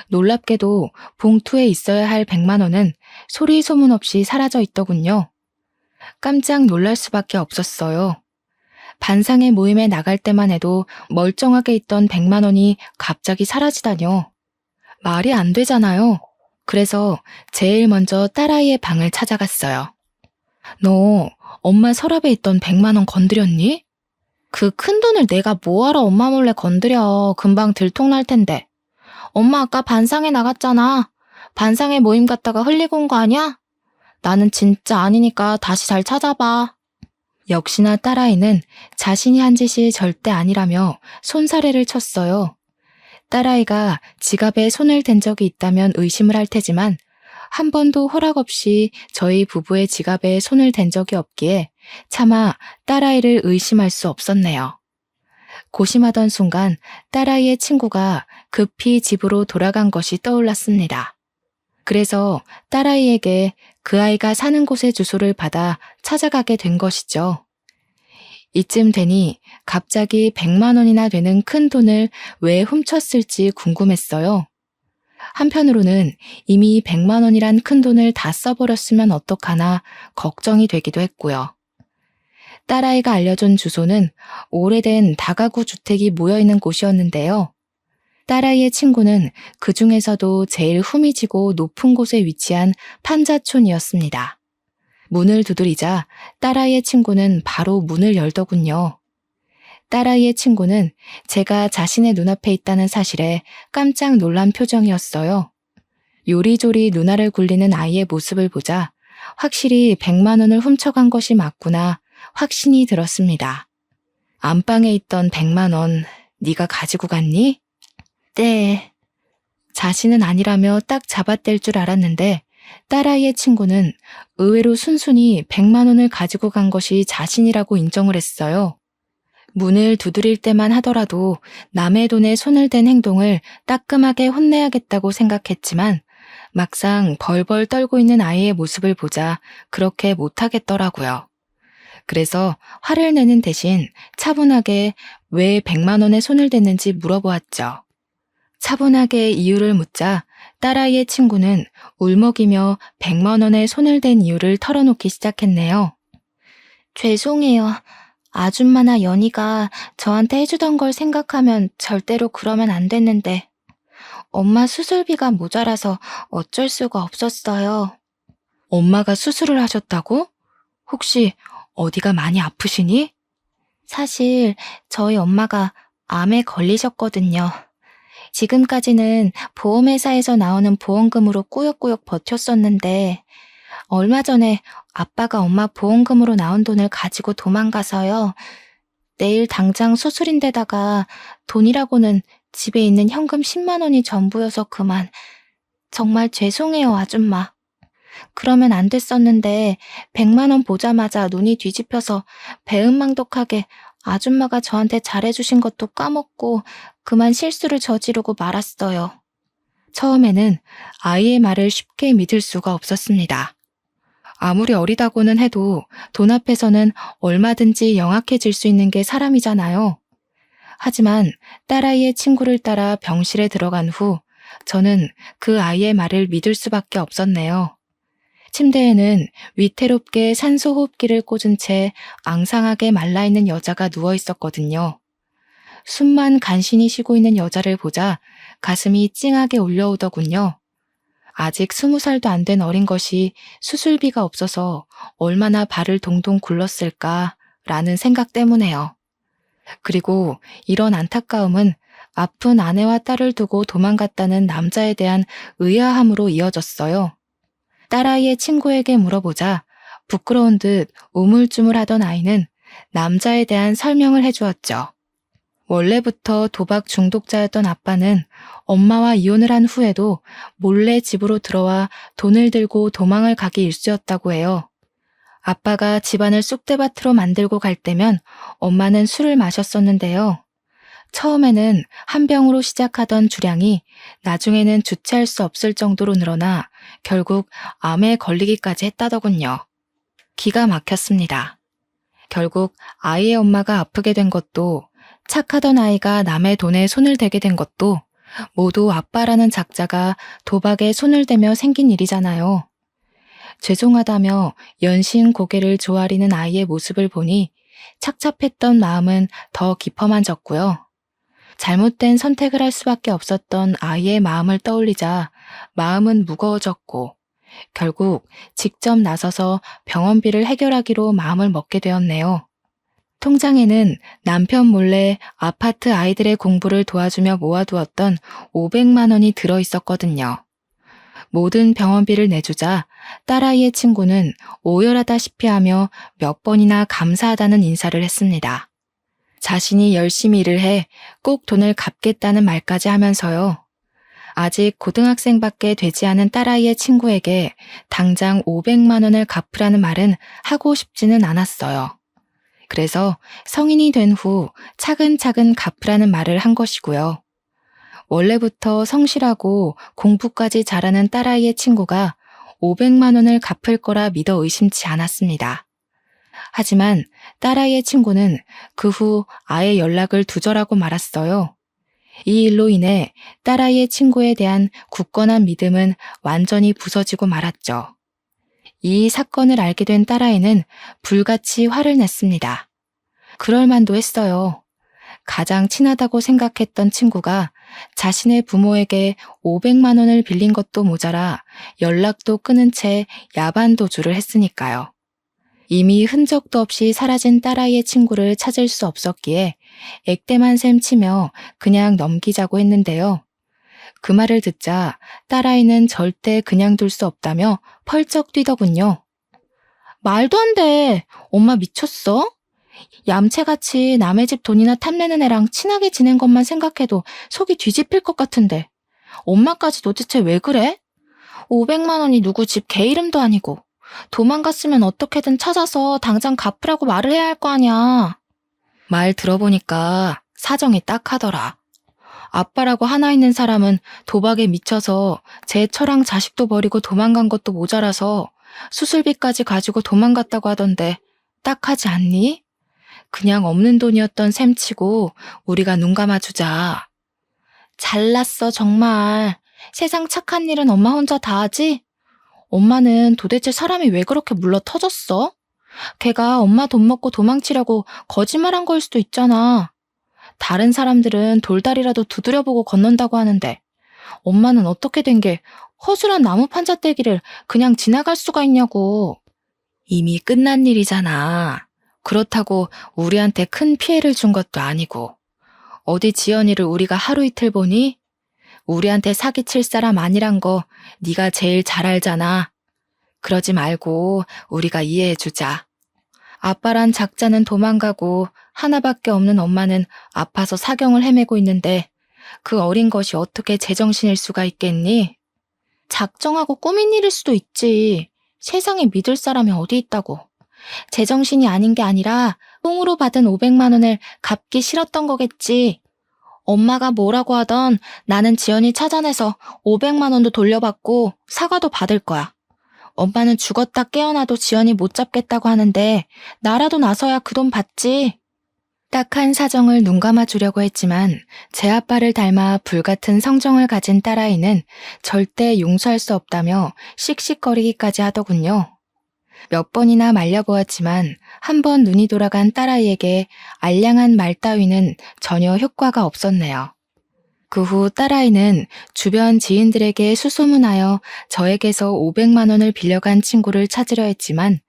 놀랍게도 봉투에 있어야 할 100만 원은 소리 소문 없이 사라져 있더군요. 깜짝 놀랄 수밖에 없었어요. 반상회 모임에 나갈 때만 해도 멀쩡하게 있던 100만 원이 갑자기 사라지다뇨. 말이 안 되잖아요. 그래서 제일 먼저 딸아이의 방을 찾아갔어요. 너 엄마 서랍에 있던 100만 원 건드렸니? 그 큰돈을 내가 뭐하러 엄마 몰래 건드려. 금방 들통날 텐데. 엄마 아까 반상회 나갔잖아. 반상회 모임 갔다가 흘리고 온 거 아니야? 나는 진짜 아니니까 다시 잘 찾아봐. 역시나 딸아이는 자신이 한 짓이 절대 아니라며 손사래를 쳤어요. 딸아이가 지갑에 손을 댄 적이 있다면 의심을 할 테지만 한 번도 허락 없이 저희 부부의 지갑에 손을 댄 적이 없기에 차마 딸아이를 의심할 수 없었네요. 고심하던 순간 딸아이의 친구가 급히 집으로 돌아간 것이 떠올랐습니다. 그래서 딸아이에게 그 아이가 사는 곳의 주소를 받아 찾아가게 된 것이죠. 이쯤 되니 갑자기 100만 원이나 되는 큰 돈을 왜 훔쳤을지 궁금했어요. 한편으로는 이미 100만 원이란 큰 돈을 다 써버렸으면 어떡하나 걱정이 되기도 했고요. 딸아이가 알려준 주소는 오래된 다가구 주택이 모여있는 곳이었는데요. 딸아이의 친구는 그 중에서도 제일 후미지고 높은 곳에 위치한 판자촌이었습니다. 문을 두드리자 딸아이의 친구는 바로 문을 열더군요. 딸아이의 친구는 제가 자신의 눈앞에 있다는 사실에 깜짝 놀란 표정이었어요. 요리조리 누나를 굴리는 아이의 모습을 보자 확실히 100만 원을 훔쳐간 것이 맞구나 확신이 들었습니다. 안방에 있던 100만 원 네가 가지고 갔니? 네. 자신은 아니라며 딱 잡아댈 줄 알았는데 딸아이의 친구는 의외로 순순히 100만 원을 가지고 간 것이 자신이라고 인정을 했어요. 문을 두드릴 때만 하더라도 남의 돈에 손을 댄 행동을 따끔하게 혼내야겠다고 생각했지만 막상 벌벌 떨고 있는 아이의 모습을 보자 그렇게 못하겠더라고요. 그래서 화를 내는 대신 차분하게 왜 100만 원에 손을 댔는지 물어보았죠. 차분하게 이유를 묻자 딸아이의 친구는 울먹이며 100만 원에 손을 댄 이유를 털어놓기 시작했네요. 죄송해요. 아줌마나 연희가 저한테 해주던 걸 생각하면 절대로 그러면 안 됐는데 엄마 수술비가 모자라서 어쩔 수가 없었어요. 엄마가 수술을 하셨다고? 혹시 어디가 많이 아프시니? 사실 저희 엄마가 암에 걸리셨거든요. 지금까지는 보험회사에서 나오는 보험금으로 꾸역꾸역 버텼었는데 얼마 전에 아빠가 엄마 보험금으로 나온 돈을 가지고 도망가서요. 내일 당장 수술인데다가 돈이라고는 집에 있는 현금 10만 원이 전부여서 그만. 정말 죄송해요, 아줌마. 그러면 안 됐었는데 100만 원 보자마자 눈이 뒤집혀서 배은망덕하게 아줌마가 저한테 잘해주신 것도 까먹고 그만 실수를 저지르고 말았어요. 처음에는 아이의 말을 쉽게 믿을 수가 없었습니다. 아무리 어리다고는 해도 돈 앞에서는 얼마든지 영악해질 수 있는 게 사람이잖아요. 하지만 딸아이의 친구를 따라 병실에 들어간 후 저는 그 아이의 말을 믿을 수밖에 없었네요. 침대에는 위태롭게 산소호흡기를 꽂은 채 앙상하게 말라있는 여자가 누워 있었거든요. 숨만 간신히 쉬고 있는 여자를 보자 가슴이 찡하게 울려오더군요. 아직 20살도 안 된 어린 것이 수술비가 없어서 얼마나 발을 동동 굴렀을까라는 생각 때문에요. 그리고 이런 안타까움은 아픈 아내와 딸을 두고 도망갔다는 남자에 대한 의아함으로 이어졌어요. 딸아이의 친구에게 물어보자 부끄러운 듯 우물쭈물하던 아이는 남자에 대한 설명을 해주었죠. 원래부터 도박 중독자였던 아빠는 엄마와 이혼을 한 후에도 몰래 집으로 들어와 돈을 들고 도망을 가기 일쑤였다고 해요. 아빠가 집안을 쑥대밭으로 만들고 갈 때면 엄마는 술을 마셨었는데요. 처음에는 한 병으로 시작하던 주량이 나중에는 주체할 수 없을 정도로 늘어나 결국 암에 걸리기까지 했다더군요. 기가 막혔습니다. 결국 아이의 엄마가 아프게 된 것도 착하던 아이가 남의 돈에 손을 대게 된 것도 모두 아빠라는 작자가 도박에 손을 대며 생긴 일이잖아요. 죄송하다며 연신 고개를 조아리는 아이의 모습을 보니 착잡했던 마음은 더 깊어만 졌고요. 잘못된 선택을 할 수밖에 없었던 아이의 마음을 떠올리자 마음은 무거워졌고 결국 직접 나서서 병원비를 해결하기로 마음을 먹게 되었네요. 통장에는 남편 몰래 아파트 아이들의 공부를 도와주며 모아두었던 500만 원이 들어있었거든요. 모든 병원비를 내주자 딸아이의 친구는 오열하다시피 하며 몇 번이나 감사하다는 인사를 했습니다. 자신이 열심히 일을 해 꼭 돈을 갚겠다는 말까지 하면서요. 아직 고등학생밖에 되지 않은 딸아이의 친구에게 당장 500만 원을 갚으라는 말은 하고 싶지는 않았어요. 그래서 성인이 된 후 차근차근 갚으라는 말을 한 것이고요. 원래부터 성실하고 공부까지 잘하는 딸아이의 친구가 500만 원을 갚을 거라 믿어 의심치 않았습니다. 하지만 딸아이의 친구는 그 후 아예 연락을 두절하고 말았어요. 이 일로 인해 딸아이의 친구에 대한 굳건한 믿음은 완전히 부서지고 말았죠. 이 사건을 알게 된 딸아이는 불같이 화를 냈습니다. 그럴 만도 했어요. 가장 친하다고 생각했던 친구가 자신의 부모에게 500만 원을 빌린 것도 모자라 연락도 끊은 채 야반 도주를 했으니까요. 이미 흔적도 없이 사라진 딸아이의 친구를 찾을 수 없었기에 액땜한 셈 치며 그냥 넘기자고 했는데요. 그 말을 듣자 딸아이는 절대 그냥 둘 수 없다며 펄쩍 뛰더군요. 말도 안 돼. 엄마 미쳤어? 얌체같이 남의 집 돈이나 탐내는 애랑 친하게 지낸 것만 생각해도 속이 뒤집힐 것 같은데 엄마까지 도대체 왜 그래? 500만 원이 누구 집 개 이름도 아니고 도망갔으면 어떻게든 찾아서 당장 갚으라고 말을 해야 할 거 아니야. 말 들어보니까 사정이 딱하더라. 아빠라고 하나 있는 사람은 도박에 미쳐서 제 처랑 자식도 버리고 도망간 것도 모자라서 수술비까지 가지고 도망갔다고 하던데 딱하지 않니? 그냥 없는 돈이었던 셈치고 우리가 눈 감아주자. 잘났어 정말. 세상 착한 일은 엄마 혼자 다 하지? 엄마는 도대체 사람이 왜 그렇게 물러 터졌어? 걔가 엄마 돈 먹고 도망치려고 거짓말한 거일 수도 있잖아. 다른 사람들은 돌다리라도 두드려보고 건넌다고 하는데 엄마는 어떻게 된 게 허술한 나무 판자떼기를 그냥 지나갈 수가 있냐고. 이미 끝난 일이잖아. 그렇다고 우리한테 큰 피해를 준 것도 아니고. 어디 지연이를 우리가 하루 이틀 보니? 우리한테 사기칠 사람 아니란 거 네가 제일 잘 알잖아. 그러지 말고 우리가 이해해주자. 아빠란 작자는 도망가고 하나밖에 없는 엄마는 아파서 사경을 헤매고 있는데 그 어린 것이 어떻게 제정신일 수가 있겠니? 작정하고 꾸민 일일 수도 있지. 세상에 믿을 사람이 어디 있다고. 제정신이 아닌 게 아니라 똥으로 받은 500만 원을 갚기 싫었던 거겠지. 엄마가 뭐라고 하던 나는 지연이 찾아내서 500만 원도 돌려받고 사과도 받을 거야. 엄마는 죽었다 깨어나도 지연이 못 잡겠다고 하는데 나라도 나서야 그 돈 받지. 딱한 사정을 눈감아 주려고 했지만 제 아빠를 닮아 불같은 성정을 가진 딸아이는 절대 용서할 수 없다며 씩씩거리기까지 하더군요. 몇 번이나 말려보았지만 한 번 눈이 돌아간 딸아이에게 알량한 말 따위는 전혀 효과가 없었네요. 그 후 딸아이는 주변 지인들에게 수소문하여 저에게서 500만 원을 빌려간 친구를 찾으려 했지만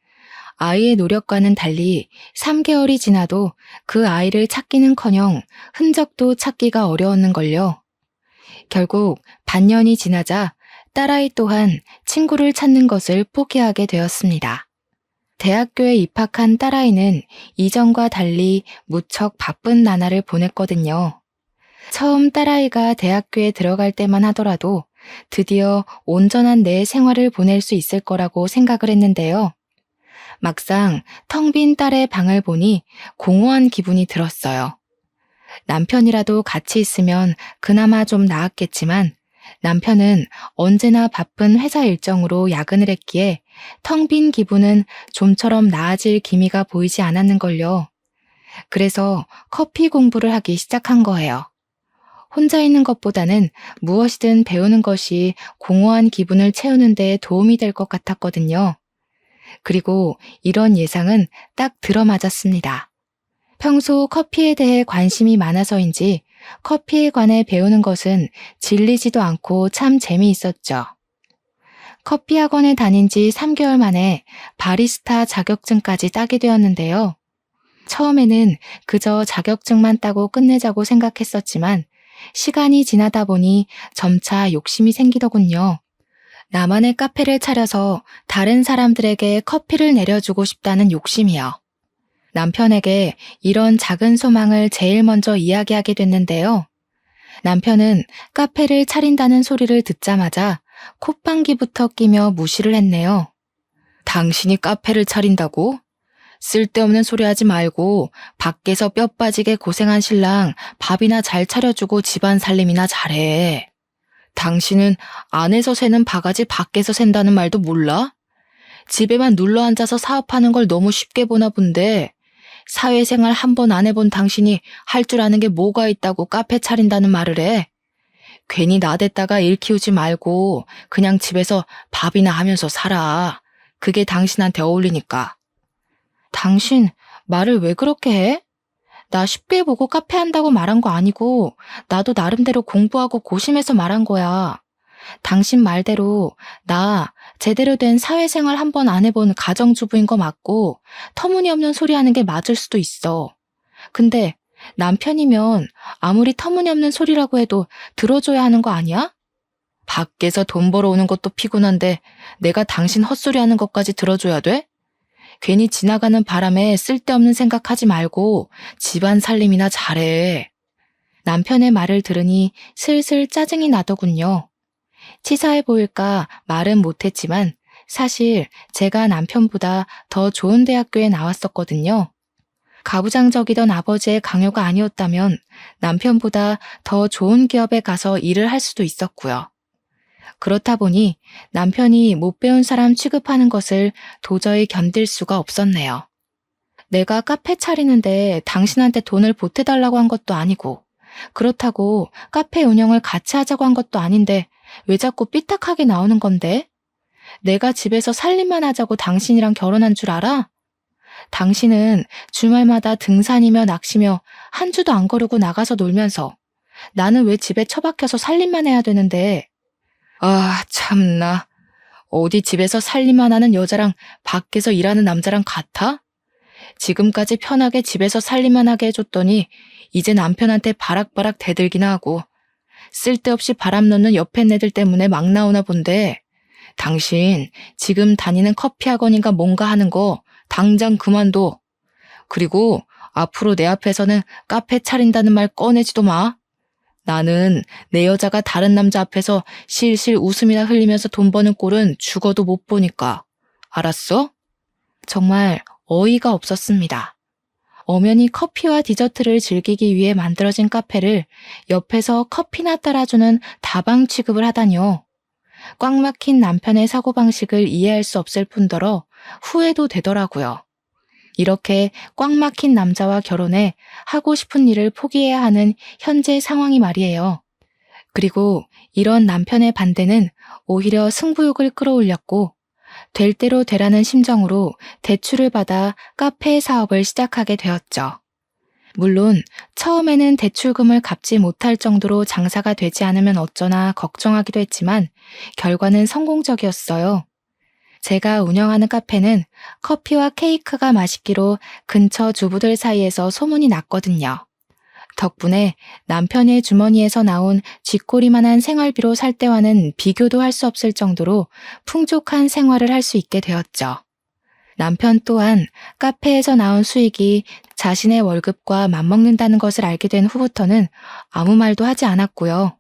아이의 노력과는 달리 3개월이 지나도 그 아이를 찾기는커녕 흔적도 찾기가 어려웠는걸요. 결국 반년이 지나자 딸아이 또한 친구를 찾는 것을 포기하게 되었습니다. 대학교에 입학한 딸아이는 이전과 달리 무척 바쁜 나날을 보냈거든요. 처음 딸아이가 대학교에 들어갈 때만 하더라도 드디어 온전한 내 생활을 보낼 수 있을 거라고 생각을 했는데요. 막상 텅 빈 딸의 방을 보니 공허한 기분이 들었어요. 남편이라도 같이 있으면 그나마 좀 나았겠지만 남편은 언제나 바쁜 회사 일정으로 야근을 했기에 텅 빈 기분은 좀처럼 나아질 기미가 보이지 않았는걸요. 그래서 커피 공부를 하기 시작한 거예요. 혼자 있는 것보다는 무엇이든 배우는 것이 공허한 기분을 채우는 데 도움이 될 것 같았거든요. 그리고 이런 예상은 딱 들어맞았습니다. 평소 커피에 대해 관심이 많아서인지 커피에 관해 배우는 것은 질리지도 않고 참 재미있었죠. 커피 학원에 다닌 지 3개월 만에 바리스타 자격증까지 따게 되었는데요. 처음에는 그저 자격증만 따고 끝내자고 생각했었지만 시간이 지나다 보니 점차 욕심이 생기더군요. 나만의 카페를 차려서 다른 사람들에게 커피를 내려주고 싶다는 욕심이요. 남편에게 이런 작은 소망을 제일 먼저 이야기하게 됐는데요. 남편은 카페를 차린다는 소리를 듣자마자 콧방귀부터 끼며 무시를 했네요. 당신이 카페를 차린다고? 쓸데없는 소리 하지 말고 밖에서 뼈 빠지게 고생한 신랑 밥이나 잘 차려주고 집안 살림이나 잘해. 당신은 안에서 새는 바가지 밖에서 샌다는 말도 몰라? 집에만 눌러 앉아서 사업하는 걸 너무 쉽게 보나 본데 사회생활 한 번 안 해본 당신이 할 줄 아는 게 뭐가 있다고 카페 차린다는 말을 해? 괜히 나댔다가 일 키우지 말고 그냥 집에서 밥이나 하면서 살아. 그게 당신한테 어울리니까. 당신 말을 왜 그렇게 해? 나 쉽게 보고 카페 한다고 말한 거 아니고 나도 나름대로 공부하고 고심해서 말한 거야. 당신 말대로 나 제대로 된 사회생활 한 번 안 해본 가정주부인 거 맞고 터무니없는 소리 하는 게 맞을 수도 있어. 근데 남편이면 아무리 터무니없는 소리라고 해도 들어줘야 하는 거 아니야? 밖에서 돈 벌어오는 것도 피곤한데 내가 당신 헛소리 하는 것까지 들어줘야 돼? 괜히 지나가는 바람에 쓸데없는 생각하지 말고 집안 살림이나 잘해. 남편의 말을 들으니 슬슬 짜증이 나더군요. 치사해 보일까 말은 못했지만 사실 제가 남편보다 더 좋은 대학교에 나왔었거든요. 가부장적이던 아버지의 강요가 아니었다면 남편보다 더 좋은 기업에 가서 일을 할 수도 있었고요. 그렇다 보니 남편이 못 배운 사람 취급하는 것을 도저히 견딜 수가 없었네요. 내가 카페 차리는데 당신한테 돈을 보태달라고 한 것도 아니고 그렇다고 카페 운영을 같이 하자고 한 것도 아닌데 왜 자꾸 삐딱하게 나오는 건데? 내가 집에서 살림만 하자고 당신이랑 결혼한 줄 알아? 당신은 주말마다 등산이며 낚시며 한 주도 안 거르고 나가서 놀면서 나는 왜 집에 처박혀서 살림만 해야 되는데 아 참나 어디 집에서 살림만 하는 여자랑 밖에서 일하는 남자랑 같아? 지금까지 편하게 집에서 살림만 하게 해줬더니 이제 남편한테 바락바락 대들기나 하고 쓸데없이 바람 넣는 옆에 애들 때문에 막 나오나 본데 당신 지금 다니는 커피 학원인가 뭔가 하는 거 당장 그만둬. 그리고 앞으로 내 앞에서는 카페 차린다는 말 꺼내지도 마. 나는 내 여자가 다른 남자 앞에서 실실 웃음이나 흘리면서 돈 버는 꼴은 죽어도 못 보니까. 알았어? 정말 어이가 없었습니다. 엄연히 커피와 디저트를 즐기기 위해 만들어진 카페를 옆에서 커피나 따라주는 다방 취급을 하다니요. 꽉 막힌 남편의 사고방식을 이해할 수 없을 뿐더러 후회도 되더라고요. 이렇게 꽉 막힌 남자와 결혼해 하고 싶은 일을 포기해야 하는 현재 상황이 말이에요. 그리고 이런 남편의 반대는 오히려 승부욕을 끌어올렸고 될 대로 되라는 심정으로 대출을 받아 카페 사업을 시작하게 되었죠. 물론 처음에는 대출금을 갚지 못할 정도로 장사가 되지 않으면 어쩌나 걱정하기도 했지만 결과는 성공적이었어요. 제가 운영하는 카페는 커피와 케이크가 맛있기로 근처 주부들 사이에서 소문이 났거든요. 덕분에 남편의 주머니에서 나온 쥐꼬리만한 생활비로 살 때와는 비교도 할 수 없을 정도로 풍족한 생활을 할 수 있게 되었죠. 남편 또한 카페에서 나온 수익이 자신의 월급과 맞먹는다는 것을 알게 된 후부터는 아무 말도 하지 않았고요.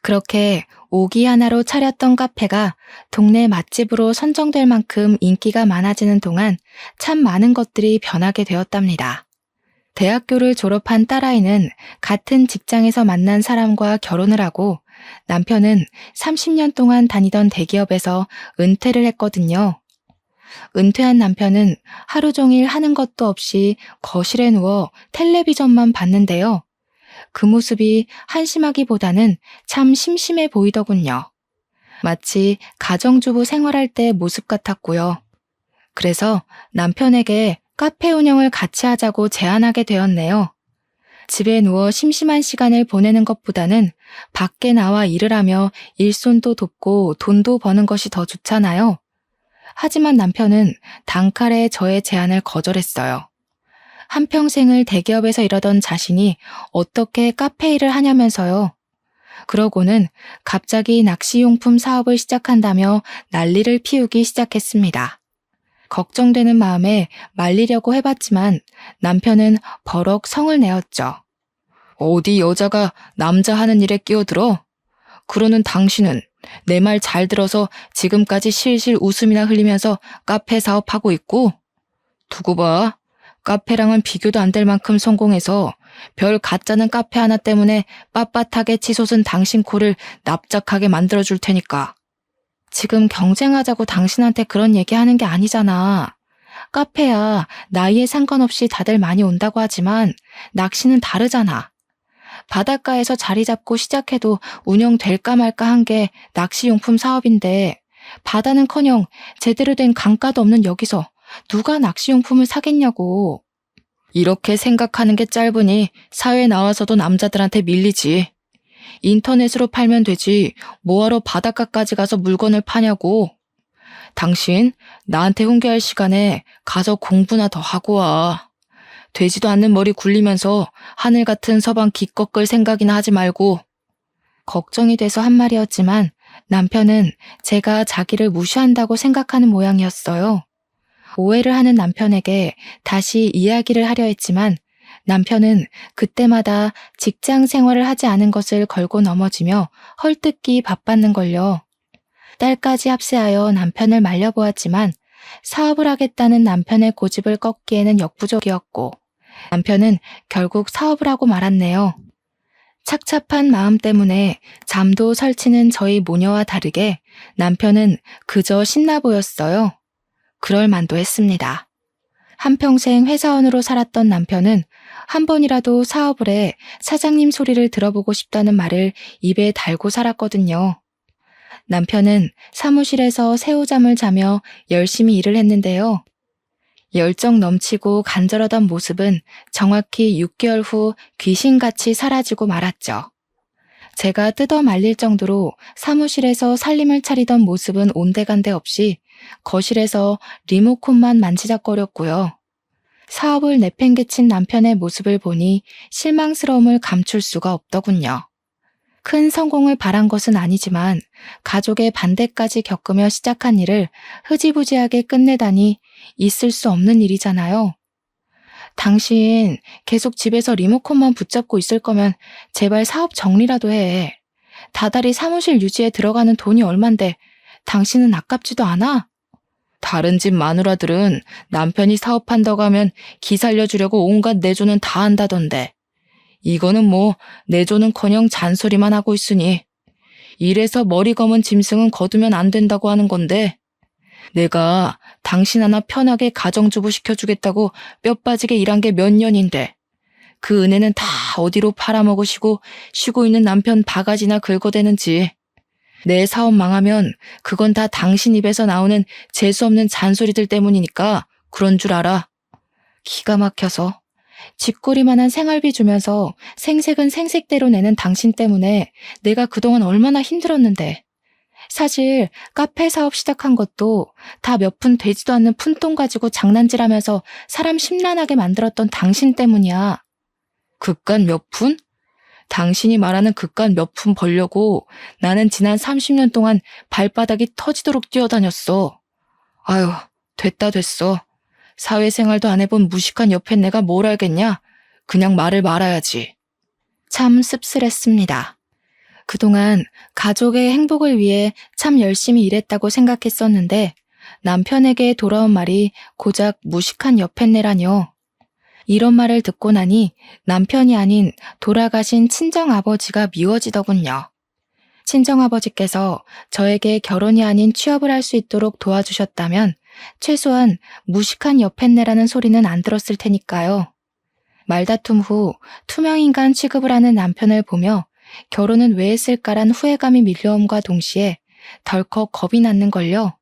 그렇게 오기 하나로 차렸던 카페가 동네 맛집으로 선정될 만큼 인기가 많아지는 동안 참 많은 것들이 변하게 되었답니다. 대학교를 졸업한 딸아이는 같은 직장에서 만난 사람과 결혼을 하고 남편은 30년 동안 다니던 대기업에서 은퇴를 했거든요. 은퇴한 남편은 하루 종일 하는 것도 없이 거실에 누워 텔레비전만 봤는데요. 그 모습이 한심하기보다는 참 심심해 보이더군요. 마치 가정주부 생활할 때 모습 같았고요. 그래서 남편에게 카페 운영을 같이 하자고 제안하게 되었네요. 집에 누워 심심한 시간을 보내는 것보다는 밖에 나와 일을 하며 일손도 돕고 돈도 버는 것이 더 좋잖아요. 하지만 남편은 단칼에 저의 제안을 거절했어요. 한평생을 대기업에서 일하던 자신이 어떻게 카페 일을 하냐면서요. 그러고는 갑자기 낚시용품 사업을 시작한다며 난리를 피우기 시작했습니다. 걱정되는 마음에 말리려고 해봤지만 남편은 버럭 성을 내었죠. 어디 여자가 남자 하는 일에 끼어들어? 그러는 당신은 내 말 잘 들어서 지금까지 실실 웃음이나 흘리면서 카페 사업하고 있고? 두고 봐. 카페랑은 비교도 안 될 만큼 성공해서 별 가짜는 카페 하나 때문에 빳빳하게 치솟은 당신 코를 납작하게 만들어줄 테니까. 지금 경쟁하자고 당신한테 그런 얘기하는 게 아니잖아. 카페야 나이에 상관없이 다들 많이 온다고 하지만 낚시는 다르잖아. 바닷가에서 자리 잡고 시작해도 운영될까 말까 한 게 낚시용품 사업인데 바다는커녕 제대로 된 강가도 없는 여기서 누가 낚시용품을 사겠냐고. 이렇게 생각하는 게 짧으니 사회에 나와서도 남자들한테 밀리지. 인터넷으로 팔면 되지 뭐하러 바닷가까지 가서 물건을 파냐고. 당신 나한테 훈계할 시간에 가서 공부나 더 하고 와. 되지도 않는 머리 굴리면서 하늘 같은 서방 기껏 끌 생각이나 하지 말고. 걱정이 돼서 한 말이었지만 남편은 제가 자기를 무시한다고 생각하는 모양이었어요. 오해를 하는 남편에게 다시 이야기를 하려 했지만 남편은 그때마다 직장 생활을 하지 않은 것을 걸고 넘어지며 헐뜯기 바빴는걸요. 딸까지 합세하여 남편을 말려보았지만 사업을 하겠다는 남편의 고집을 꺾기에는 역부족이었고 남편은 결국 사업을 하고 말았네요. 착잡한 마음 때문에 잠도 설치는 저희 모녀와 다르게 남편은 그저 신나 보였어요. 그럴 만도 했습니다. 한평생 회사원으로 살았던 남편은 한 번이라도 사업을 해 사장님 소리를 들어보고 싶다는 말을 입에 달고 살았거든요. 남편은 사무실에서 새우잠을 자며 열심히 일을 했는데요. 열정 넘치고 간절하던 모습은 정확히 6개월 후 귀신같이 사라지고 말았죠. 제가 뜯어 말릴 정도로 사무실에서 살림을 차리던 모습은 온데간데 없이 거실에서 리모컨만 만지작거렸고요. 사업을 내팽개친 남편의 모습을 보니 실망스러움을 감출 수가 없더군요. 큰 성공을 바란 것은 아니지만 가족의 반대까지 겪으며 시작한 일을 흐지부지하게 끝내다니 있을 수 없는 일이잖아요. 당신 계속 집에서 리모컨만 붙잡고 있을 거면 제발 사업 정리라도 해. 다달이 사무실 유지에 들어가는 돈이 얼만데 당신은 아깝지도 않아? 다른 집 마누라들은 남편이 사업한다고 하면 기 살려주려고 온갖 내조는 다 한다던데. 이거는 뭐 내조는커녕 잔소리만 하고 있으니 이래서 머리 검은 짐승은 거두면 안 된다고 하는 건데 내가 당신 하나 편하게 가정주부 시켜주겠다고 뼈 빠지게 일한 게 몇 년인데 그 은혜는 다 어디로 팔아먹으시고 쉬고 있는 남편 바가지나 긁어대는지. 내 사업 망하면 그건 다 당신 입에서 나오는 재수없는 잔소리들 때문이니까 그런 줄 알아. 기가 막혀서 쥐꼬리만한 생활비 주면서 생색은 생색대로 내는 당신 때문에 내가 그동안 얼마나 힘들었는데. 사실 카페 사업 시작한 것도 다 몇 푼 되지도 않는 푼돈 가지고 장난질하면서 사람 심란하게 만들었던 당신 때문이야. 그깟 몇 푼? 당신이 말하는 그깟 몇 푼 벌려고 나는 지난 30년 동안 발바닥이 터지도록 뛰어다녔어. 아유, 됐어. 사회생활도 안 해본 무식한 옆에 내가 뭘 알겠냐? 그냥 말을 말아야지. 참 씁쓸했습니다. 그동안 가족의 행복을 위해 참 열심히 일했다고 생각했었는데 남편에게 돌아온 말이 고작 무식한 옆했네라뇨. 이런 말을 듣고 나니 남편이 아닌 돌아가신 친정아버지가 미워지더군요. 친정아버지께서 저에게 결혼이 아닌 취업을 할 수 있도록 도와주셨다면 최소한 무식한 옆했네라는 소리는 안 들었을 테니까요. 말다툼 후 투명인간 취급을 하는 남편을 보며 결혼은 왜 했을까란 후회감이 밀려옴과 동시에 덜컥 겁이 났는걸요.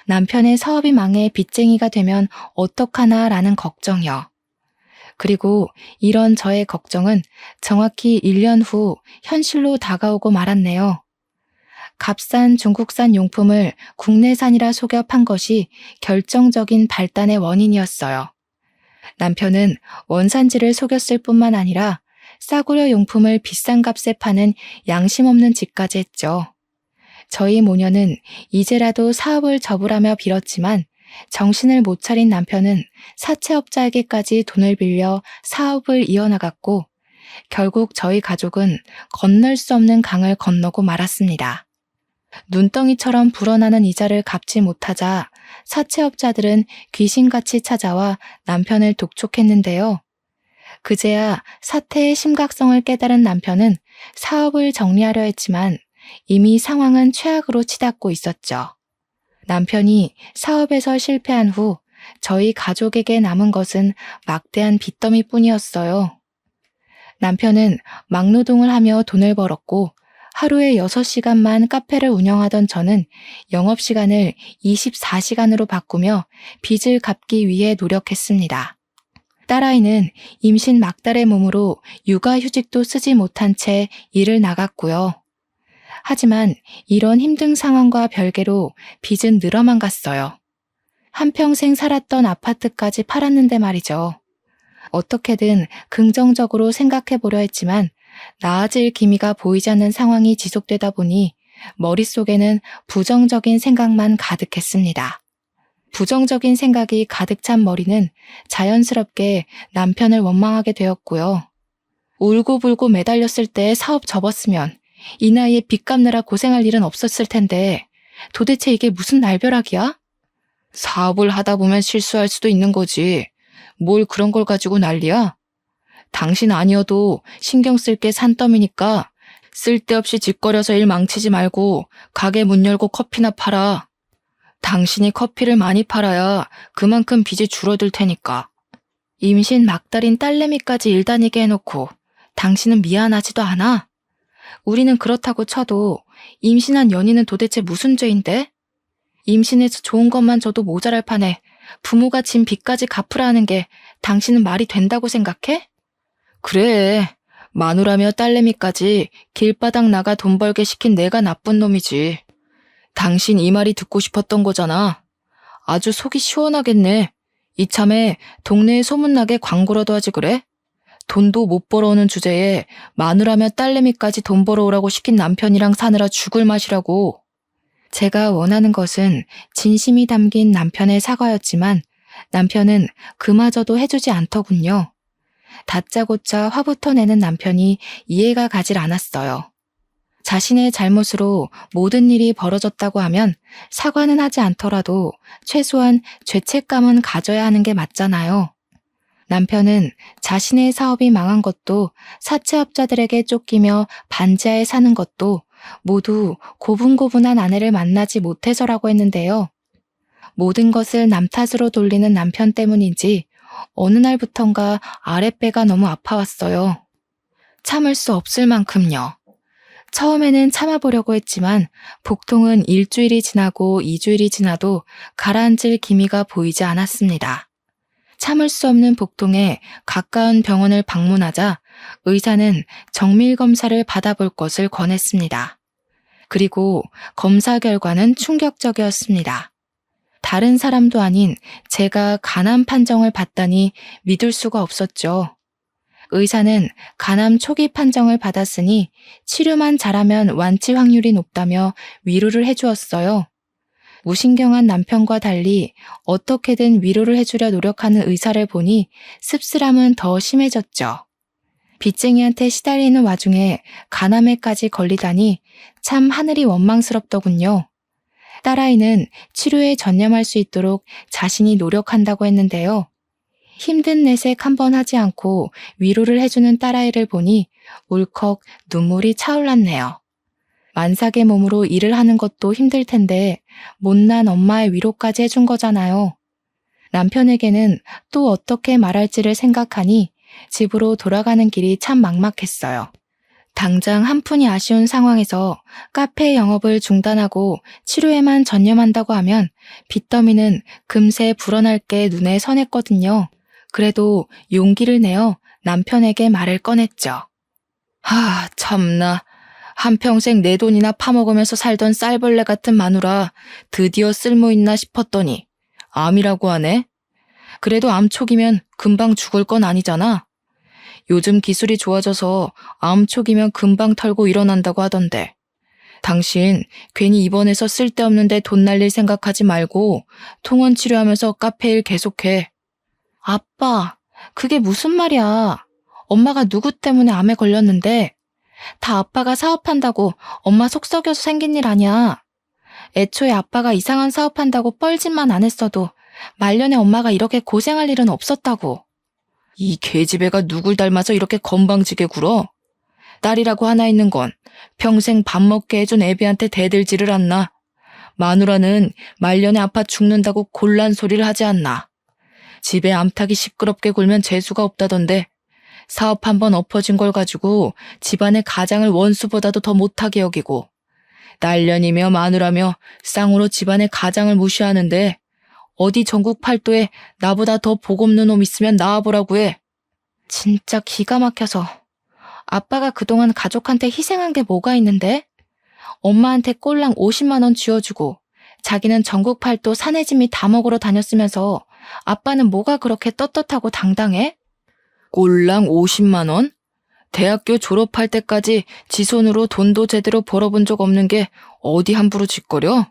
남편의 사업이 망해 빚쟁이가 되면 어떡하나라는 걱정이요. 그리고 이런 저의 걱정은 정확히 1년 후 현실로 다가오고 말았네요. 값싼 중국산 용품을 국내산이라 속여 판 것이 결정적인 발단의 원인이었어요. 남편은 원산지를 속였을 뿐만 아니라 싸구려 용품을 비싼 값에 파는 양심 없는 짓까지 했죠. 저희 모녀는 이제라도 사업을 접으라며 빌었지만 정신을 못 차린 남편은 사채업자에게까지 돈을 빌려 사업을 이어나갔고 결국 저희 가족은 건널 수 없는 강을 건너고 말았습니다. 눈덩이처럼 불어나는 이자를 갚지 못하자 사채업자들은 귀신같이 찾아와 남편을 독촉했는데요. 그제야 사태의 심각성을 깨달은 남편은 사업을 정리하려 했지만 이미 상황은 최악으로 치닫고 있었죠. 남편이 사업에서 실패한 후 저희 가족에게 남은 것은 막대한 빚더미뿐이었어요. 남편은 막노동을 하며 돈을 벌었고 하루에 6시간만 카페를 운영하던 저는 영업시간을 24시간으로 바꾸며 빚을 갚기 위해 노력했습니다. 딸아이는 임신 막달의 몸으로 육아휴직도 쓰지 못한 채 일을 나갔고요. 하지만 이런 힘든 상황과 별개로 빚은 늘어만 갔어요. 한평생 살았던 아파트까지 팔았는데 말이죠. 어떻게든 긍정적으로 생각해 보려 했지만 나아질 기미가 보이지 않는 상황이 지속되다 보니 머릿속에는 부정적인 생각만 가득했습니다. 부정적인 생각이 가득 찬 머리는 자연스럽게 남편을 원망하게 되었고요. 울고불고 매달렸을 때 사업 접었으면 이 나이에 빚 갚느라 고생할 일은 없었을 텐데 도대체 이게 무슨 날벼락이야? 사업을 하다 보면 실수할 수도 있는 거지. 뭘 그런 걸 가지고 난리야? 당신 아니어도 신경 쓸 게 산더미니까 쓸데없이 짓거려서 일 망치지 말고 가게 문 열고 커피나 팔아. 당신이 커피를 많이 팔아야 그만큼 빚이 줄어들 테니까. 임신 막달인 딸내미까지 일 다니게 해놓고 당신은 미안하지도 않아? 우리는 그렇다고 쳐도 임신한 연인은 도대체 무슨 죄인데? 임신해서 좋은 것만 줘도 모자랄 판에 부모가 진 빚까지 갚으라 하는 게 당신은 말이 된다고 생각해? 그래, 마누라며 딸내미까지 길바닥 나가 돈 벌게 시킨 내가 나쁜 놈이지. 당신 이 말이 듣고 싶었던 거잖아. 아주 속이 시원하겠네. 이참에 동네에 소문나게 광고라도 하지 그래? 돈도 못 벌어오는 주제에 마누라며 딸내미까지 돈 벌어오라고 시킨 남편이랑 사느라 죽을 맛이라고. 제가 원하는 것은 진심이 담긴 남편의 사과였지만 남편은 그마저도 해주지 않더군요. 다짜고짜 화부터 내는 남편이 이해가 가질 않았어요. 자신의 잘못으로 모든 일이 벌어졌다고 하면 사과는 하지 않더라도 최소한 죄책감은 가져야 하는 게 맞잖아요. 남편은 자신의 사업이 망한 것도 사채업자들에게 쫓기며 반지하에 사는 것도 모두 고분고분한 아내를 만나지 못해서라고 했는데요. 모든 것을 남 탓으로 돌리는 남편 때문인지 어느 날부턴가 아랫배가 너무 아파왔어요. 참을 수 없을 만큼요. 처음에는 참아보려고 했지만 복통은 일주일이 지나고 2주일이 지나도 가라앉을 기미가 보이지 않았습니다. 참을 수 없는 복통에 가까운 병원을 방문하자 의사는 정밀 검사를 받아볼 것을 권했습니다. 그리고 검사 결과는 충격적이었습니다. 다른 사람도 아닌 제가 간암 판정을 받다니 믿을 수가 없었죠. 의사는 간암 초기 판정을 받았으니 치료만 잘하면 완치 확률이 높다며 위로를 해주었어요. 무신경한 남편과 달리 어떻게든 위로를 해주려 노력하는 의사를 보니 씁쓸함은 더 심해졌죠. 빚쟁이한테 시달리는 와중에 간암에까지 걸리다니 참 하늘이 원망스럽더군요. 딸아이는 치료에 전념할 수 있도록 자신이 노력한다고 했는데요. 힘든 내색 한번 하지 않고 위로를 해주는 딸아이를 보니 울컥 눈물이 차올랐네요. 만삭의 몸으로 일을 하는 것도 힘들 텐데 못난 엄마의 위로까지 해준 거잖아요. 남편에게는 또 어떻게 말할지를 생각하니 집으로 돌아가는 길이 참 막막했어요. 당장 한 푼이 아쉬운 상황에서 카페 영업을 중단하고 치료에만 전념한다고 하면 빚더미는 금세 불어날 게 눈에 선했거든요. 그래도 용기를 내어 남편에게 말을 꺼냈죠. 참나. 한평생 내 돈이나 파먹으면서 살던 쌀벌레 같은 마누라 드디어 쓸모있나 싶었더니 암이라고 하네. 그래도 암 초기면 금방 죽을 건 아니잖아. 요즘 기술이 좋아져서 암 초기면 금방 털고 일어난다고 하던데. 당신 괜히 입원해서 쓸데없는데 돈 날릴 생각하지 말고 통원 치료하면서 카페 일 계속해. 아빠, 그게 무슨 말이야. 엄마가 누구 때문에 암에 걸렸는데 다 아빠가 사업한다고 엄마 속 썩여서 생긴 일 아니야. 애초에 아빠가 이상한 사업한다고 뻘짓만 안 했어도 말년에 엄마가 이렇게 고생할 일은 없었다고. 이 계집애가 누굴 닮아서 이렇게 건방지게 굴어? 딸이라고 하나 있는 건 평생 밥 먹게 해준 애비한테 대들지를 않나. 마누라는 말년에 아파 죽는다고 곤란 소리를 하지 않나. 집에 암탉이 시끄럽게 굴면 재수가 없다던데 사업 한번 엎어진 걸 가지고 집안의 가장을 원수보다도 더 못하게 여기고 날년이며 마누라며 쌍으로 집안의 가장을 무시하는데 어디 전국 팔도에 나보다 더 복 없는 놈 있으면 나와보라고 해. 진짜 기가 막혀서. 아빠가 그동안 가족한테 희생한 게 뭐가 있는데? 엄마한테 꼴랑 50만 원 쥐어주고 자기는 전국 팔도 사내짐이 다 먹으러 다녔으면서 아빠는 뭐가 그렇게 떳떳하고 당당해? 꼴랑 50만 원? 대학교 졸업할 때까지 지 손으로 돈도 제대로 벌어본 적 없는 게 어디 함부로 짓거려?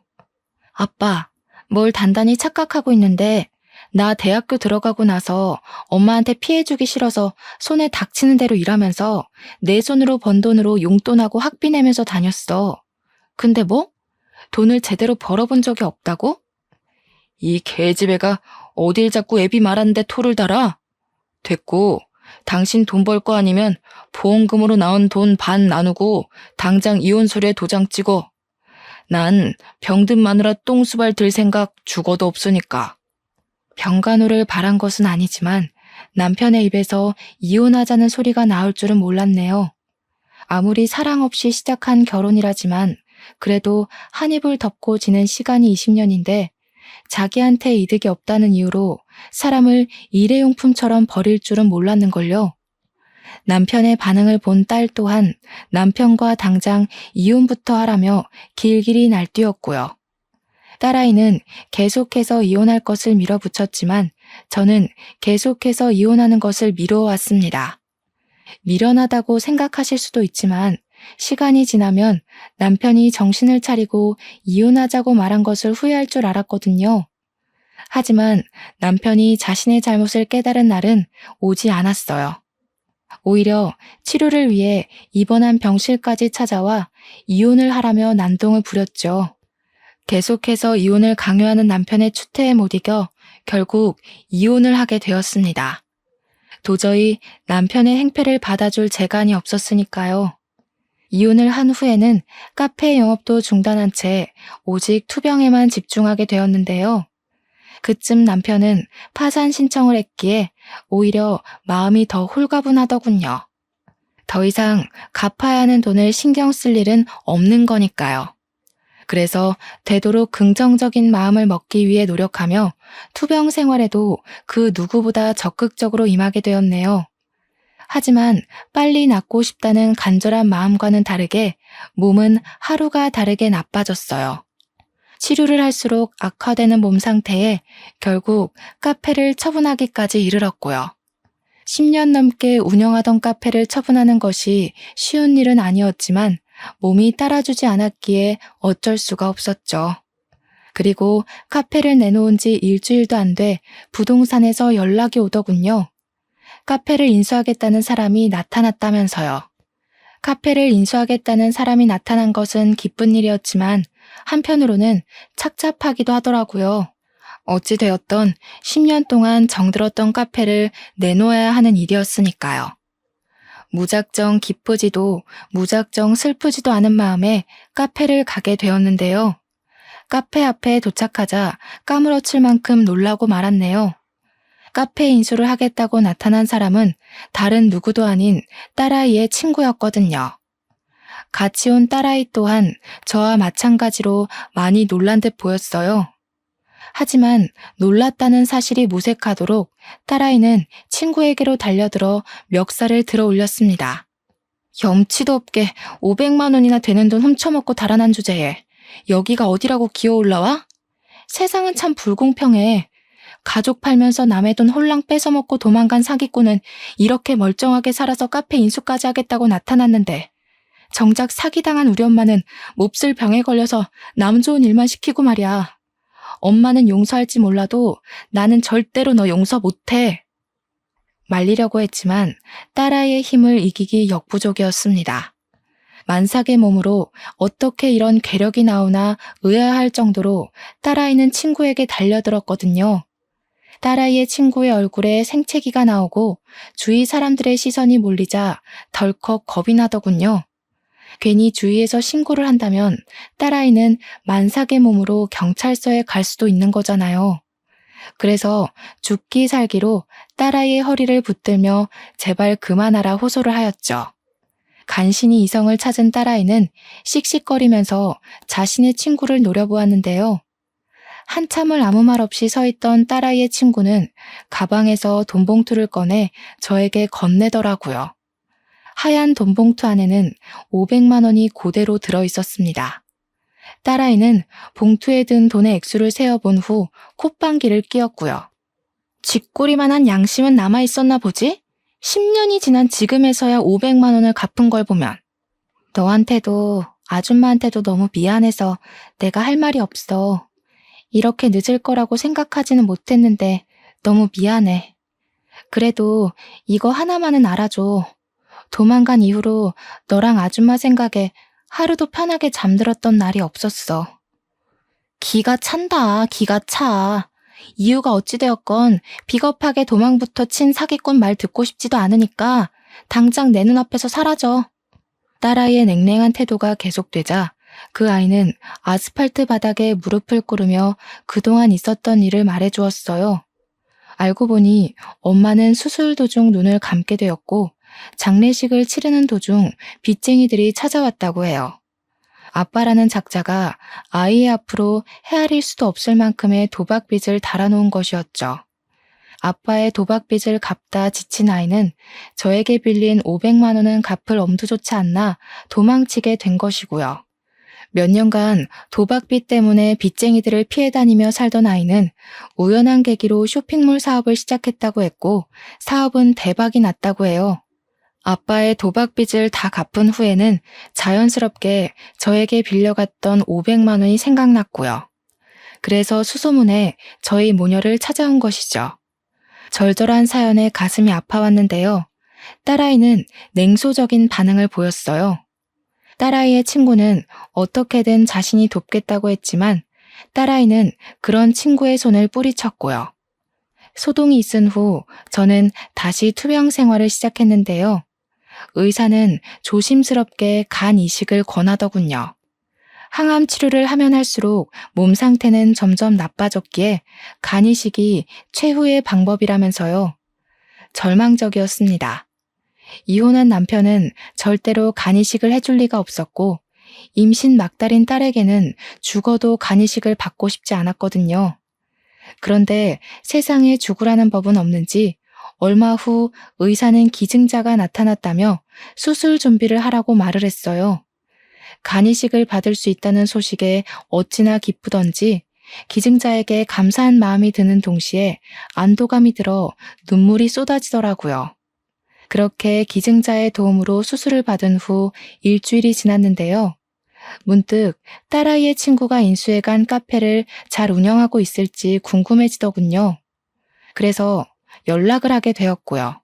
아빠, 뭘 단단히 착각하고 있는데 나 대학교 들어가고 나서 엄마한테 피해주기 싫어서 손에 닥치는 대로 일하면서 내 손으로 번 돈으로 용돈하고 학비 내면서 다녔어. 근데 뭐? 돈을 제대로 벌어본 적이 없다고? 이 개집애가 어딜 자꾸 애비 말하는데 토를 달아? 됐고, 당신 돈 벌 거 아니면 보험금으로 나온 돈 반 나누고 당장 이혼서류에 도장 찍어. 난 병든 마누라 똥수발 들 생각 죽어도 없으니까. 병간호를 바란 것은 아니지만 남편의 입에서 이혼하자는 소리가 나올 줄은 몰랐네요. 아무리 사랑 없이 시작한 결혼이라지만 그래도 한 입을 덮고 지낸 시간이 20년인데 자기한테 이득이 없다는 이유로 사람을 일회용품처럼 버릴 줄은 몰랐는걸요. 남편의 반응을 본 딸 또한 남편과 당장 이혼부터 하라며 길길이 날뛰었고요. 딸아이는 계속해서 이혼할 것을 밀어붙였지만 저는 계속해서 이혼하는 것을 미뤄왔습니다. 미련하다고 생각하실 수도 있지만 시간이 지나면 남편이 정신을 차리고 이혼하자고 말한 것을 후회할 줄 알았거든요. 하지만 남편이 자신의 잘못을 깨달은 날은 오지 않았어요. 오히려 치료를 위해 입원한 병실까지 찾아와 이혼을 하라며 난동을 부렸죠. 계속해서 이혼을 강요하는 남편의 추태에 못 이겨 결국 이혼을 하게 되었습니다. 도저히 남편의 행패를 받아줄 재간이 없었으니까요. 이혼을 한 후에는 카페 영업도 중단한 채 오직 투병에만 집중하게 되었는데요. 그쯤 남편은 파산 신청을 했기에 오히려 마음이 더 홀가분하더군요. 더 이상 갚아야 하는 돈을 신경 쓸 일은 없는 거니까요. 그래서 되도록 긍정적인 마음을 먹기 위해 노력하며 투병 생활에도 그 누구보다 적극적으로 임하게 되었네요. 하지만 빨리 낫고 싶다는 간절한 마음과는 다르게 몸은 하루가 다르게 나빠졌어요. 치료를 할수록 악화되는 몸 상태에 결국 카페를 처분하기까지 이르렀고요. 10년 넘게 운영하던 카페를 처분하는 것이 쉬운 일은 아니었지만 몸이 따라주지 않았기에 어쩔 수가 없었죠. 그리고 카페를 내놓은 지 일주일도 안 돼 부동산에서 연락이 오더군요. 카페를 인수하겠다는 사람이 나타났다면서요. 카페를 인수하겠다는 사람이 나타난 것은 기쁜 일이었지만 한편으로는 착잡하기도 하더라고요. 어찌되었던 10년 동안 정들었던 카페를 내놓아야 하는 일이었으니까요. 무작정 기쁘지도 무작정 슬프지도 않은 마음에 카페를 가게 되었는데요. 카페 앞에 도착하자 까무러칠 만큼 놀라고 말았네요. 카페 인수를 하겠다고 나타난 사람은 다른 누구도 아닌 딸아이의 친구였거든요. 같이 온 딸아이 또한 저와 마찬가지로 많이 놀란 듯 보였어요. 하지만 놀랐다는 사실이 무색하도록 딸아이는 친구에게로 달려들어 멱살을 들어 올렸습니다. 염치도 없게 500만 원이나 되는 돈 훔쳐먹고 달아난 주제에 여기가 어디라고 기어 올라와? 세상은 참 불공평해. 가족 팔면서 남의 돈 홀랑 뺏어먹고 도망간 사기꾼은 이렇게 멀쩡하게 살아서 카페 인수까지 하겠다고 나타났는데 정작 사기당한 우리 엄마는 몹쓸 병에 걸려서 남 좋은 일만 시키고 말이야. 엄마는 용서할지 몰라도 나는 절대로 너 용서 못해. 말리려고 했지만 딸아이의 힘을 이기기 역부족이었습니다. 만삭의 몸으로 어떻게 이런 괴력이 나오나 의아할 정도로 딸아이는 친구에게 달려들었거든요. 딸아이의 친구의 얼굴에 생채기가 나오고 주위 사람들의 시선이 몰리자 덜컥 겁이 나더군요. 괜히 주위에서 신고를 한다면 딸아이는 만삭의 몸으로 경찰서에 갈 수도 있는 거잖아요. 그래서 죽기 살기로 딸아이의 허리를 붙들며 제발 그만하라 호소를 하였죠. 간신히 이성을 찾은 딸아이는 씩씩거리면서 자신의 친구를 노려보았는데요. 한참을 아무 말 없이 서 있던 딸아이의 친구는 가방에서 돈봉투를 꺼내 저에게 건네더라고요. 하얀 돈봉투 안에는 500만 원이 그대로 들어있었습니다. 딸아이는 봉투에 든 돈의 액수를 세어본 후 콧방귀를 뀌었고요. 쥐꼬리만한 양심은 남아있었나 보지? 10년이 지난 지금에서야 500만 원을 갚은 걸 보면 너한테도 아줌마한테도 너무 미안해서 내가 할 말이 없어. 이렇게 늦을 거라고 생각하지는 못했는데 너무 미안해. 그래도 이거 하나만은 알아줘. 도망간 이후로 너랑 아줌마 생각에 하루도 편하게 잠들었던 날이 없었어. 기가 찬다, 기가 차. 이유가 어찌되었건 비겁하게 도망부터 친 사기꾼 말 듣고 싶지도 않으니까 당장 내 눈앞에서 사라져. 딸아이의 냉랭한 태도가 계속되자 그 아이는 아스팔트 바닥에 무릎을 꿇으며 그동안 있었던 일을 말해주었어요. 알고 보니 엄마는 수술 도중 눈을 감게 되었고 장례식을 치르는 도중 빚쟁이들이 찾아왔다고 해요. 아빠라는 작자가 아이의 앞으로 헤아릴 수도 없을 만큼의 도박빚을 달아놓은 것이었죠. 아빠의 도박빚을 갚다 지친 아이는 저에게 빌린 500만 원은 갚을 엄두조차 않나 도망치게 된 것이고요. 몇 년간 도박빚 때문에 빚쟁이들을 피해 다니며 살던 아이는 우연한 계기로 쇼핑몰 사업을 시작했다고 했고 사업은 대박이 났다고 해요. 아빠의 도박빚을 다 갚은 후에는 자연스럽게 저에게 빌려갔던 500만 원이 생각났고요. 그래서 수소문에 저희 모녀를 찾아온 것이죠. 절절한 사연에 가슴이 아파왔는데요. 딸아이는 냉소적인 반응을 보였어요. 딸아이의 친구는 어떻게든 자신이 돕겠다고 했지만 딸아이는 그런 친구의 손을 뿌리쳤고요. 소동이 있은 후 저는 다시 투병 생활을 시작했는데요. 의사는 조심스럽게 간 이식을 권하더군요. 항암 치료를 하면 할수록 몸 상태는 점점 나빠졌기에 간 이식이 최후의 방법이라면서요. 절망적이었습니다. 이혼한 남편은 절대로 간 이식을 해줄 리가 없었고 임신 막달인 딸에게는 죽어도 간 이식을 받고 싶지 않았거든요. 그런데 세상에 죽으라는 법은 없는지 얼마 후 의사는 기증자가 나타났다며 수술 준비를 하라고 말을 했어요. 간이식을 받을 수 있다는 소식에 어찌나 기쁘던지 기증자에게 감사한 마음이 드는 동시에 안도감이 들어 눈물이 쏟아지더라고요. 그렇게 기증자의 도움으로 수술을 받은 후 일주일이 지났는데요. 문득 딸아이의 친구가 인수해간 카페를 잘 운영하고 있을지 궁금해지더군요. 그래서 연락을 하게 되었고요.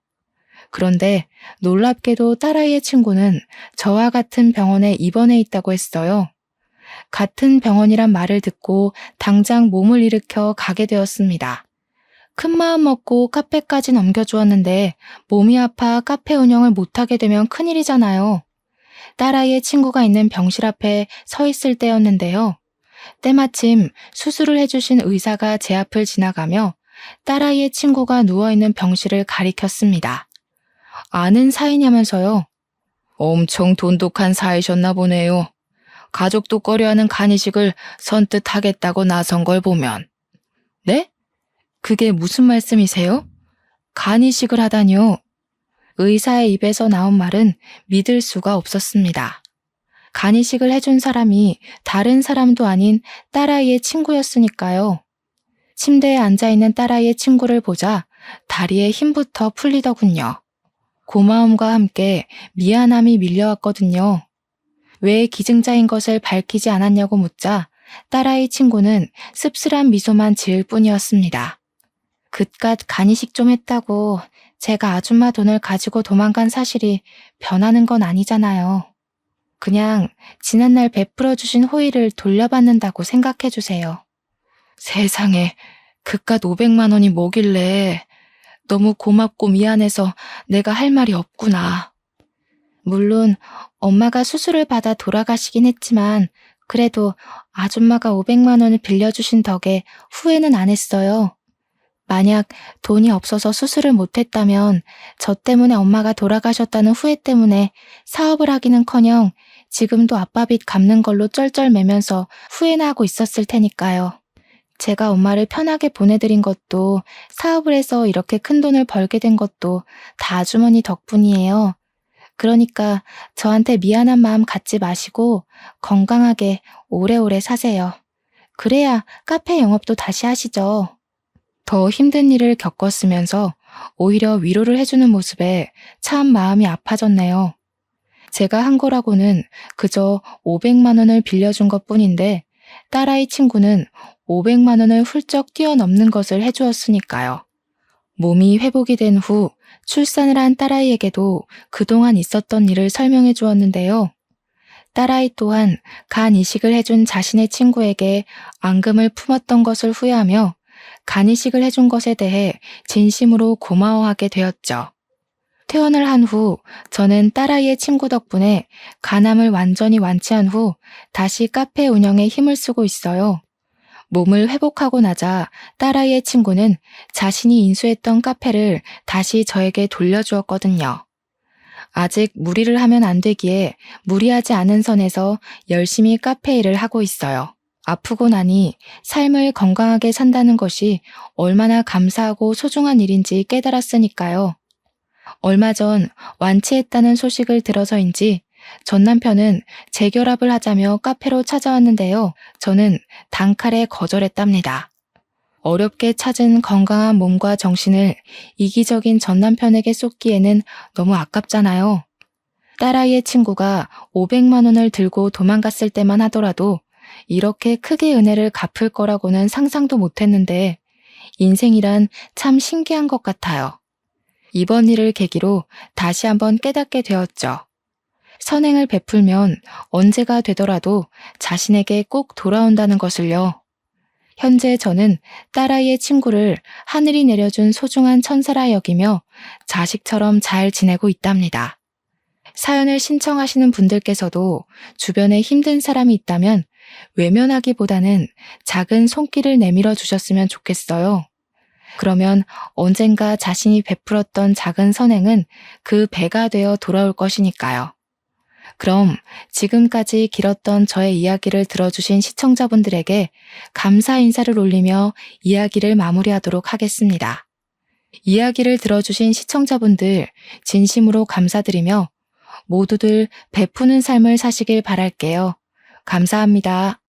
그런데 놀랍게도 딸아이의 친구는 저와 같은 병원에 입원해 있다고 했어요. 같은 병원이란 말을 듣고 당장 몸을 일으켜 가게 되었습니다. 큰 마음 먹고 카페까지 넘겨주었는데 몸이 아파 카페 운영을 못하게 되면 큰일이잖아요. 딸아이의 친구가 있는 병실 앞에 서 있을 때였는데요. 때마침 수술을 해주신 의사가 제 앞을 지나가며 딸아이의 친구가 누워있는 병실을 가리켰습니다. 아는 사이냐면서요. 엄청 돈독한 사이셨나 보네요. 가족도 꺼려하는 간이식을 선뜻 하겠다고 나선 걸 보면. 네? 그게 무슨 말씀이세요? 간이식을 하다니요. 의사의 입에서 나온 말은 믿을 수가 없었습니다. 간이식을 해준 사람이 다른 사람도 아닌 딸아이의 친구였으니까요. 침대에 앉아있는 딸아이의 친구를 보자 다리에 힘부터 풀리더군요. 고마움과 함께 미안함이 밀려왔거든요. 왜 기증자인 것을 밝히지 않았냐고 묻자 딸아이 친구는 씁쓸한 미소만 지을 뿐이었습니다. 그깟 간이식 좀 했다고 제가 아줌마 돈을 가지고 도망간 사실이 변하는 건 아니잖아요. 그냥 지난날 베풀어 주신 호의를 돌려받는다고 생각해 주세요. 세상에, 그깟 500만 원이 뭐길래. 너무 고맙고 미안해서 내가 할 말이 없구나. 물론 엄마가 수술을 받아 돌아가시긴 했지만 그래도 아줌마가 500만 원을 빌려주신 덕에 후회는 안 했어요. 만약 돈이 없어서 수술을 못했다면 저 때문에 엄마가 돌아가셨다는 후회 때문에 사업을 하기는커녕 지금도 아빠 빚 갚는 걸로 쩔쩔매면서 후회나 하고 있었을 테니까요. 제가 엄마를 편하게 보내드린 것도 사업을 해서 이렇게 큰 돈을 벌게 된 것도 다 아주머니 덕분이에요. 그러니까 저한테 미안한 마음 갖지 마시고 건강하게 오래오래 사세요. 그래야 카페 영업도 다시 하시죠. 더 힘든 일을 겪었으면서 오히려 위로를 해주는 모습에 참 마음이 아파졌네요. 제가 한 거라고는 그저 500만 원을 빌려준 것뿐인데 딸아이 친구는 500만 원을 훌쩍 뛰어넘는 것을 해주었으니까요. 몸이 회복이 된 후 출산을 한 딸아이에게도 그동안 있었던 일을 설명해 주었는데요. 딸아이 또한 간 이식을 해준 자신의 친구에게 앙금을 품었던 것을 후회하며 간 이식을 해준 것에 대해 진심으로 고마워하게 되었죠. 퇴원을 한 후 저는 딸아이의 친구 덕분에 간암을 완전히 완치한 후 다시 카페 운영에 힘을 쓰고 있어요. 몸을 회복하고 나자 딸아이의 친구는 자신이 인수했던 카페를 다시 저에게 돌려주었거든요. 아직 무리를 하면 안 되기에 무리하지 않은 선에서 열심히 카페 일을 하고 있어요. 아프고 나니 삶을 건강하게 산다는 것이 얼마나 감사하고 소중한 일인지 깨달았으니까요. 얼마 전 완치했다는 소식을 들어서인지 전 남편은 재결합을 하자며 카페로 찾아왔는데요. 저는 단칼에 거절했답니다. 어렵게 찾은 건강한 몸과 정신을 이기적인 전 남편에게 쏟기에는 너무 아깝잖아요. 딸아이의 친구가 500만 원을 들고 도망갔을 때만 하더라도 이렇게 크게 은혜를 갚을 거라고는 상상도 못했는데 인생이란 참 신기한 것 같아요. 이번 일을 계기로 다시 한번 깨닫게 되었죠. 선행을 베풀면 언제가 되더라도 자신에게 꼭 돌아온다는 것을요. 현재 저는 딸아이의 친구를 하늘이 내려준 소중한 천사라 여기며 자식처럼 잘 지내고 있답니다. 사연을 신청하시는 분들께서도 주변에 힘든 사람이 있다면 외면하기보다는 작은 손길을 내밀어 주셨으면 좋겠어요. 그러면 언젠가 자신이 베풀었던 작은 선행은 그 배가 되어 돌아올 것이니까요. 그럼 지금까지 길었던 저의 이야기를 들어주신 시청자분들에게 감사 인사를 올리며 이야기를 마무리하도록 하겠습니다. 이야기를 들어주신 시청자분들 진심으로 감사드리며 모두들 베푸는 삶을 사시길 바랄게요. 감사합니다.